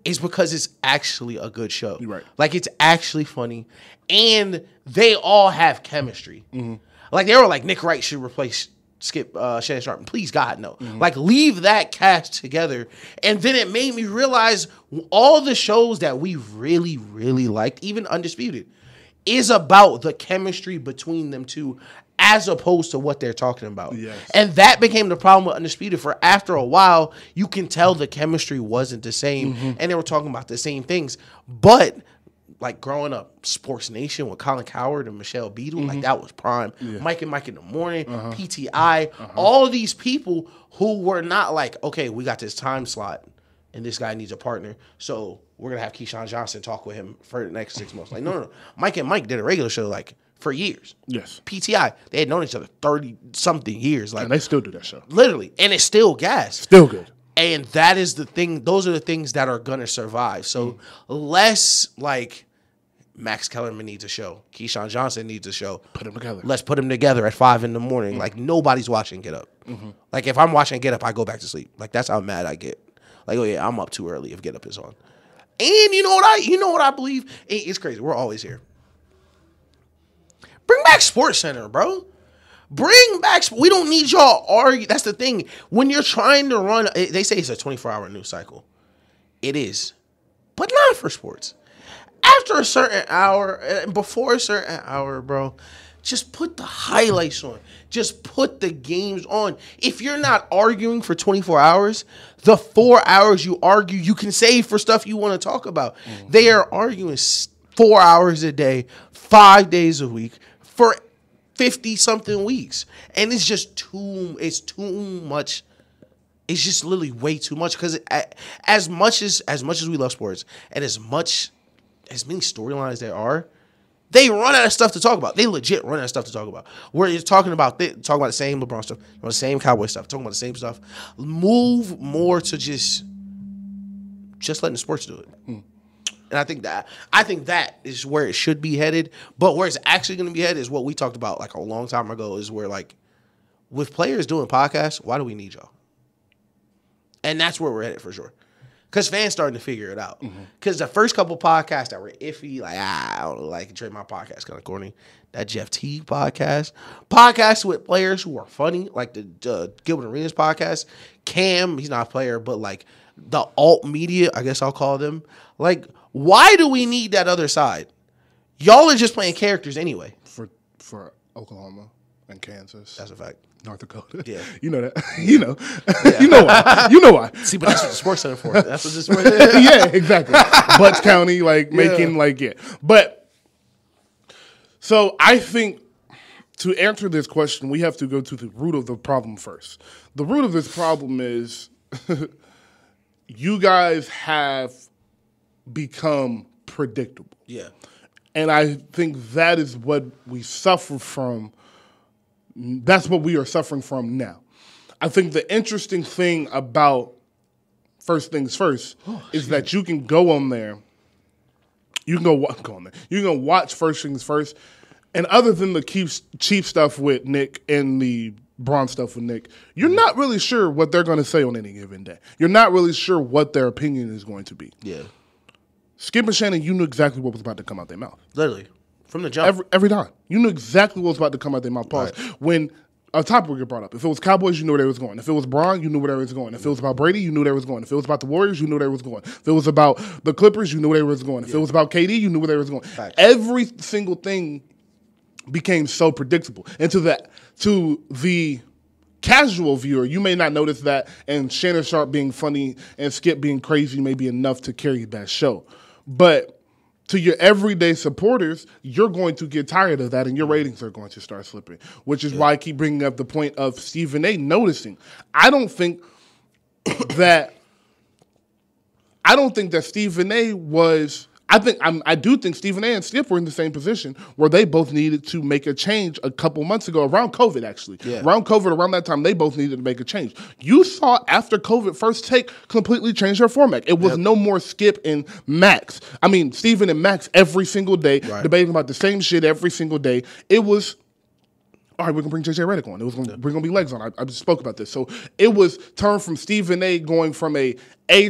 is because it's actually a good show. Right. Like, it's actually funny. And they all have chemistry. Mm-hmm. Like, they were like, Nick Wright should replace Shannon Sharp. Please, God, no. Mm-hmm. Like, leave that cast together. And then it made me realize all the shows that we really, really liked, even Undisputed, is about the chemistry between them two as opposed to what they're talking about. Yes. And that became the problem with Undisputed. For after a while, you can tell the chemistry wasn't the same, and they were talking about the same things. But like growing up, Sports Nation with Colin Cowherd and Michelle Beadle, like that was prime. Yeah. Mike and Mike in the Morning, PTI, all of these people who were not like, okay, we got this time slot and this guy needs a partner, so we're going to have Keyshawn Johnson talk with him for the next 6 months. Like, no. Mike and Mike did a regular show like for years. Yes. PTI, they had known each other 30-something years. Like, and they still do that show. Literally. And it's still gas. Still good. And that is the thing. Those are the things that are going to survive. So less like Max Kellerman needs a show. Keyshawn Johnson needs a show. Put them together. Let's put them together at 5 a.m. Like, nobody's watching Get Up. Like, if I'm watching Get Up, I go back to sleep. Like, that's how mad I get. Like, oh yeah, I'm up too early if Get Up is on. And you know what I believe? It's crazy. We're always here. Bring back Sports Center, bro. Bring back. We don't need y'all argue. That's the thing. When you're trying to run, they say it's a 24-hour news cycle. It is, but not for sports. After a certain hour, before a certain hour, bro, just put the highlights on. Just put the games on. If you're not arguing for 24 hours, the 4 hours you argue, you can save for stuff you want to talk about. They are arguing 4 hours a day, 5 days a week for 50-something weeks. And it's just too much. It's just literally way too much. Because as much as we love sports, and as many storylines there are, they run out of stuff to talk about. They legit run out of stuff to talk about. Where you're talking about the same LeBron stuff, the same Cowboy stuff, talking about the same stuff. Move more to just letting the sports do it. And I think that is where it should be headed. But where it's actually going to be headed is what we talked about like a long time ago. Is where like with players doing podcasts, why do we need y'all? And that's where we're headed for sure. Because fans starting to figure it out. Because the first couple podcasts that were iffy, like, I don't like Trey, my podcast kind of corny. That Jeff T podcasts with players who are funny, like the Gilbert Arenas podcast. Cam, he's not a player, but like the alt media, I guess I'll call them. Like, why do we need that other side? Y'all are just playing characters anyway. For Oklahoma and Kansas. That's a fact. North Dakota. Yeah. You know that. You know. Yeah. You know why. You know why. See, but that's what the Sports Center for. That's what the Sports Yeah, exactly. Butts County, like, making, like, yeah. But, so I think to answer this question, we have to go to the root of the problem first. The root of this problem is you guys have become predictable. Yeah. And I think that is what we suffer from. That's what we are suffering from now. I think the interesting thing about First Things First is that you can go on there. You can go on there. You can go watch First Things First. And other than the cheap stuff with Nick and the Braun stuff with Nick, you're not really sure what they're going to say on any given day. You're not really sure what their opinion is going to be. Yeah. Skip and Shannon, you knew exactly what was about to come out their mouth. Literally. From the jump. Every time. You knew exactly what was about to come out their mouth. Pause. Right. When a topic would get brought up. If it was Cowboys, you knew where they was going. If it was Braun, you knew where they was going. If it was about Brady, you knew where they was going. If it was about the Warriors, you knew where they was going. If it was about the Clippers, you knew where they was going. If it was about KD, you knew where they was going. Right. Every single thing became so predictable. And to the casual viewer, you may not notice that, and Shannon Sharp being funny and Skip being crazy may be enough to carry that show. But to your everyday supporters, you're going to get tired of that, and your ratings are going to start slipping, which is why I keep bringing up the point of Stephen A. noticing. I don't think that Stephen A. was. I do think Stephen A. and Skip were in the same position where they both needed to make a change a couple months ago, around COVID, actually. Yeah. Around that time, they both needed to make a change. You saw after COVID, First Take completely changed their format. It was no more Skip and Max. I mean, Stephen and Max every single day, debating about the same shit every single day. It was, all right, we're going to bring JJ Redick on. We're going to be legs on. I just spoke about this. So it was turned from Stephen A. going from a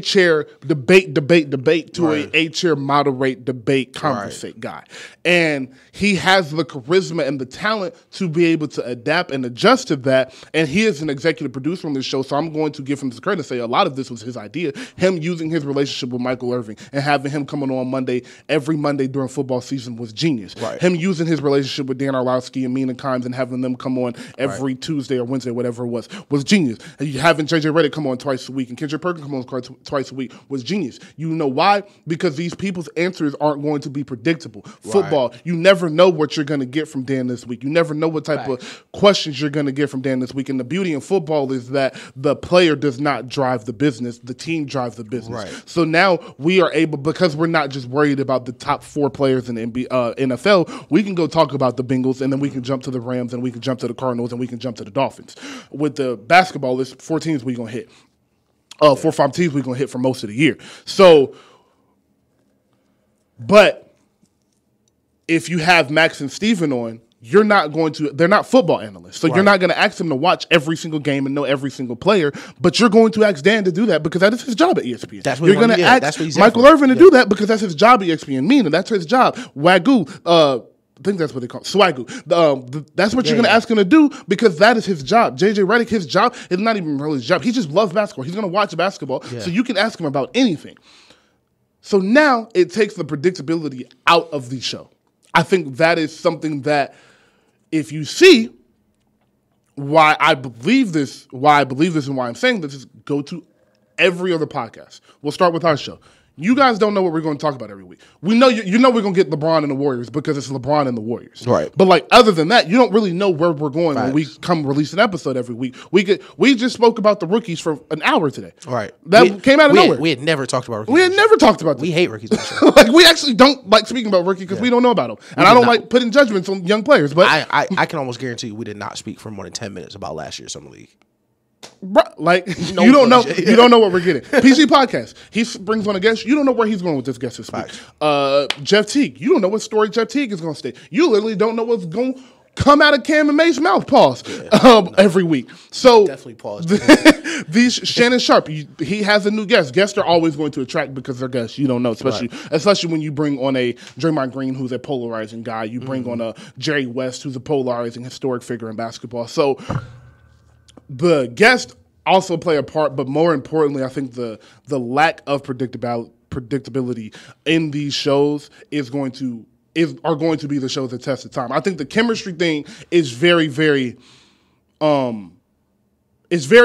chair debate to a A-chair moderate debate conversate guy. And he has the charisma and the talent to be able to adapt and adjust to that. And he is an executive producer on this show, so I'm going to give him the credit and say a lot of this was his idea. Him using his relationship with Michael Irvin and having him coming on every Monday during football season was genius. Right. Him using his relationship with Dan Orlowski and Mina Kimes and having them come on every Tuesday or Wednesday, whatever it was genius. And having JJ Redick come on twice a week and Kendrick Perkins come on twice a week was genius. You know why? Because these people's answers aren't going to be predictable. Football, you never know what you're going to get from Dan this week. You never know what type of questions you're going to get from Dan this week. And the beauty in football is that the player does not drive the business. The team drives the business. Right. So now we are able, because we're not just worried about the top 4 players in the NFL, we can go talk about the Bengals, and then we can jump to the Rams, and we can jump to the Cardinals, and we can jump to the Dolphins. With the basketball, there's 4 teams we're going to hit. 4 or 5 teams we're going to hit for most of the year. So, but if you have Max and Steven on, they're not football analysts. So you're not going to ask them to watch every single game and know every single player, but you're going to ask Dan to do that because that is his job at ESPN. That's what you're going to ask Michael Irvin to do that because that's his job at ESPN. Meaning that's his job. Wagyu, I think that's what they call it. Swagoo. That's what you're going to ask him to do because that is his job. JJ Redick, his job is not even really his job. He just loves basketball. He's going to watch basketball, so you can ask him about anything. So now it takes the predictability out of the show. I think that is something that if you see why I believe this and why I'm saying this is go to every other podcast. We'll start with our show. You guys don't know what we're going to talk about every week. We know you know we're going to get LeBron and the Warriors because it's LeBron and the Warriors. Right. But like other than that, you don't really know where we're going when we come release an episode every week. We just spoke about the rookies for an hour today. Right. That came out of nowhere. We had never talked about rookies. We had never talked about this. We hate rookies. Like we actually don't like speaking about rookies because we don't know about them. And I don't like putting judgments on young players. But I can almost guarantee you we did not speak for more than 10 minutes about last year's summer league. Like No you don't know, bullshit. you don't know what we're getting. PG podcast. He brings on a guest. You don't know where he's going with this guest this week. Jeff Teague. You don't know what story Jeff Teague is going to stay. You literally don't know what's going to come out of Cam and May's mouth. Pause. Every week. So Definitely pause. These Shannon Sharp. He has a new guest. Guests are always going to attract because they're guests. You don't know, especially when you bring on a Draymond Green who's a polarizing guy. You bring on a Jerry West who's a polarizing historic figure in basketball. So the guests also play a part, but more importantly, I think the lack of predictability in these shows are going to be the shows that test the time. I think the chemistry thing is very, very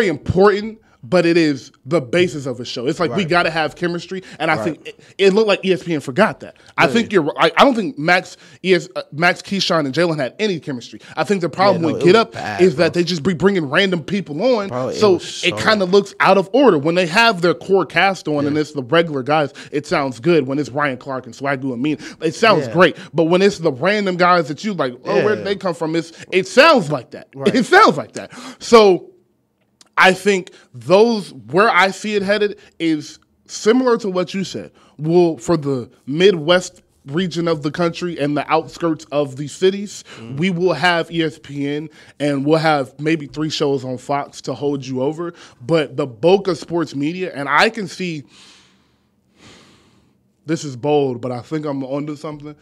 important, but it is the basis of a show. It's like we got to have chemistry, and I think it looked like ESPN forgot that. Really? I think you're right. I don't think Max, Keyshawn, and Jalen had any chemistry. I think the problem with Get Up is that they just be bringing random people on, so it kind of looks out of order. When they have their core cast on and it's the regular guys, it sounds good. When it's Ryan Clark and Swagoo and Mean, it sounds great. But when it's the random guys that you like, where did they come from? It sounds like that. Right. It sounds like that. So I think where I see it headed is similar to what you said. For the Midwest region of the country and the outskirts of the cities, we will have ESPN and we'll have maybe 3 shows on Fox to hold you over. But the bulk of sports media, and I can see, this is bold, but I think I'm onto something.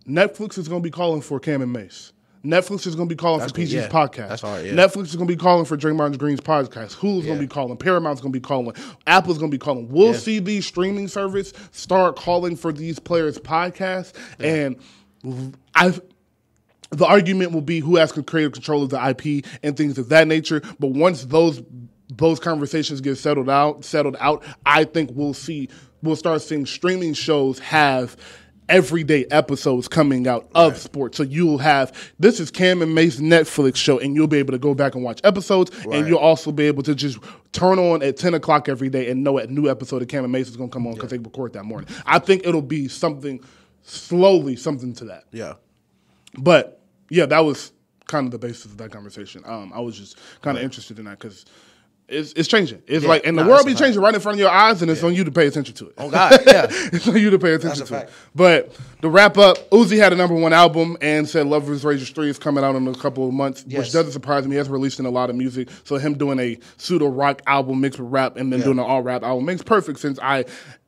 Netflix is going to be calling for Cam and Mace. Netflix is going to be calling for PG's podcast. That's hard, Netflix is going to be calling for Draymond Green's podcast. Hulu's going to be calling. Paramount's going to be calling. Apple's going to be calling. We'll see these streaming services start calling for these players' podcasts. And the argument will be who has creative control of the IP and things of that nature. But once those conversations get settled out, I think we'll start seeing streaming shows have everyday episodes coming out of sports. So you'll have, this is Cam and Mace's Netflix show, and you'll be able to go back and watch episodes, and you'll also be able to just turn on at 10 o'clock every day and know a new episode of Cam and Mace is going to come on because they record that morning. I think it'll be something to that. Yeah. But, that was kind of the basis of that conversation. I was just kind of interested in that because it's changing. It's like, and the world be changing right in front of your eyes, and it's on you to pay attention to it. Oh, God, it's on you to pay attention to it. But to wrap up, Uzi had a #1 album and said Lovers Rage 3 is coming out in a couple of months, which doesn't surprise me. He has released in a lot of music, so him doing a pseudo-rock album mixed with rap and then doing an all-rap album makes perfect sense.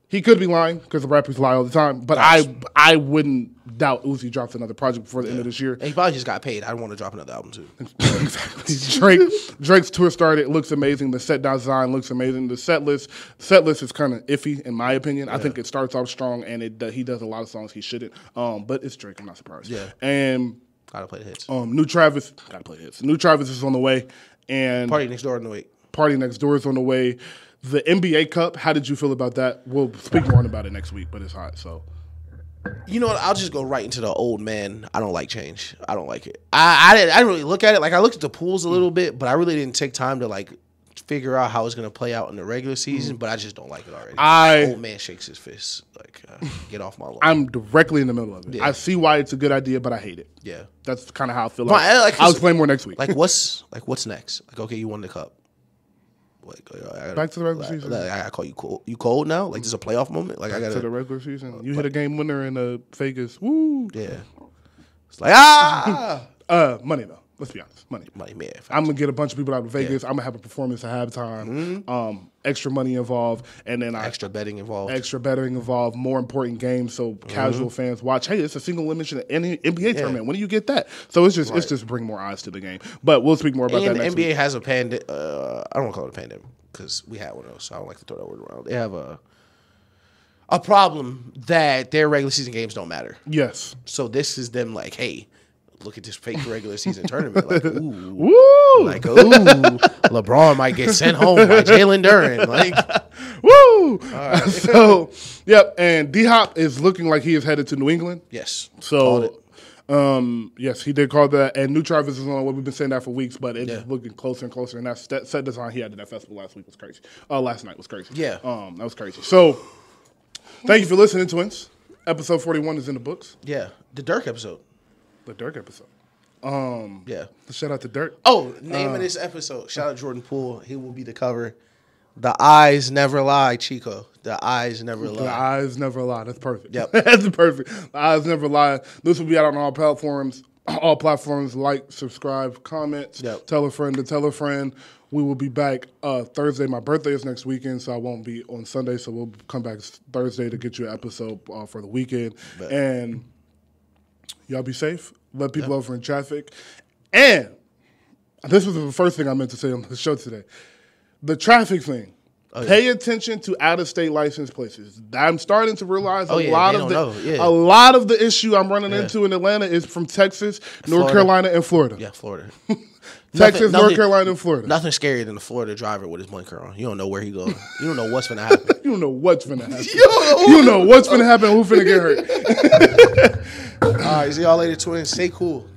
He could be lying because the rappers lie all the time, but I wouldn't doubt Uzi drops another project before the end of this year. And he probably just got paid. I want to drop another album too. Exactly. Drake's tour started. It looks amazing. The set design looks amazing. The set list is kind of iffy in my opinion. I think it starts off strong and he does a lot of songs he shouldn't. But it's Drake. I'm not surprised. Yeah. And gotta play the hits. New Travis. Gotta play the hits. New Travis is on the way. And Party Next Door on the way. Party Next Door is on the way. The NBA Cup, how did you feel about that? We'll speak more about it next week, but it's hot, so. You know what? I'll just go right into the old man. I don't like change. I don't like it. I didn't really look at it. Like, I looked at the pools a little bit, but I really didn't take time to, like, figure out how it's going to play out in the regular season, but I just don't like it already. Old man shakes his fist. Like, get off my lawn. I'm directly in the middle of it. Yeah. I see why it's a good idea, but I hate it. Yeah. That's kind of how I feel. I'll explain more next week. What's next? Like, okay, you won the cup. Back to the regular season. I call you cold. You cold now? Like, this is a playoff moment? Like, I got to the regular season. You hit a game winner in Vegas. Woo! Yeah. It's like, money though. Let's be honest. Money, man. I'm gonna get a bunch of people out of Vegas. I'm gonna have a performance at halftime. Extra money involved, and then extra betting involved. More important games, so casual fans watch. Hey, it's a single elimination in any NBA tournament. When do you get that? So it's just bring more eyes to the game. But we'll speak more about that next week. NBA has a pandemic. I don't want to call it a pandemic because we had one of those. So I don't like to throw that word around. They have a problem that their regular season games don't matter. Yes. So this is them like, hey, look at this fake regular season tournament. Like, ooh. Woo! Like, ooh. LeBron might get sent home by Jalen Duren. Like, woo! Right. So, yep. And D-Hop is looking like he is headed to New England. Yes. So, yes, he did call that. And New Travis is on what we've been saying that for weeks, but it's looking closer and closer. And that set design he had at that festival last week was crazy. Last night was crazy. Yeah. That was crazy. So, thank you for listening, Twins. Episode 41 is in the books. Yeah. The Dirk episode. The Dirk episode. Yeah. Shout out to Dirk. Oh, name of this episode. Shout out Jordan Poole. He will be the cover. The eyes never lie, Chico. The eyes never lie. The eyes never lie. That's perfect. Yep. That's perfect. The eyes never lie. This will be out on all platforms. All platforms. Like, subscribe, comment. Yep. Tell a friend to tell a friend. We will be back Thursday. My birthday is next weekend, so I won't be on Sunday. So we'll come back Thursday to get you an episode for the weekend. Bet. And y'all be safe. Let people over in traffic. And this was the first thing I meant to say on the show today. The traffic thing. Pay attention to out-of-state licensed places. I'm starting to realize a lot of the issue I'm running into in Atlanta is from Texas, North Carolina, and Florida. Yeah, Florida. Texas, North Carolina, and Florida. Nothing scarier than a Florida driver with his blinker on. You don't know where he goes. You don't know what's going to happen. You don't know what's going to happen. You don't know what's going to happen. Who's going to get hurt. All right, see y'all later, twins. Stay cool.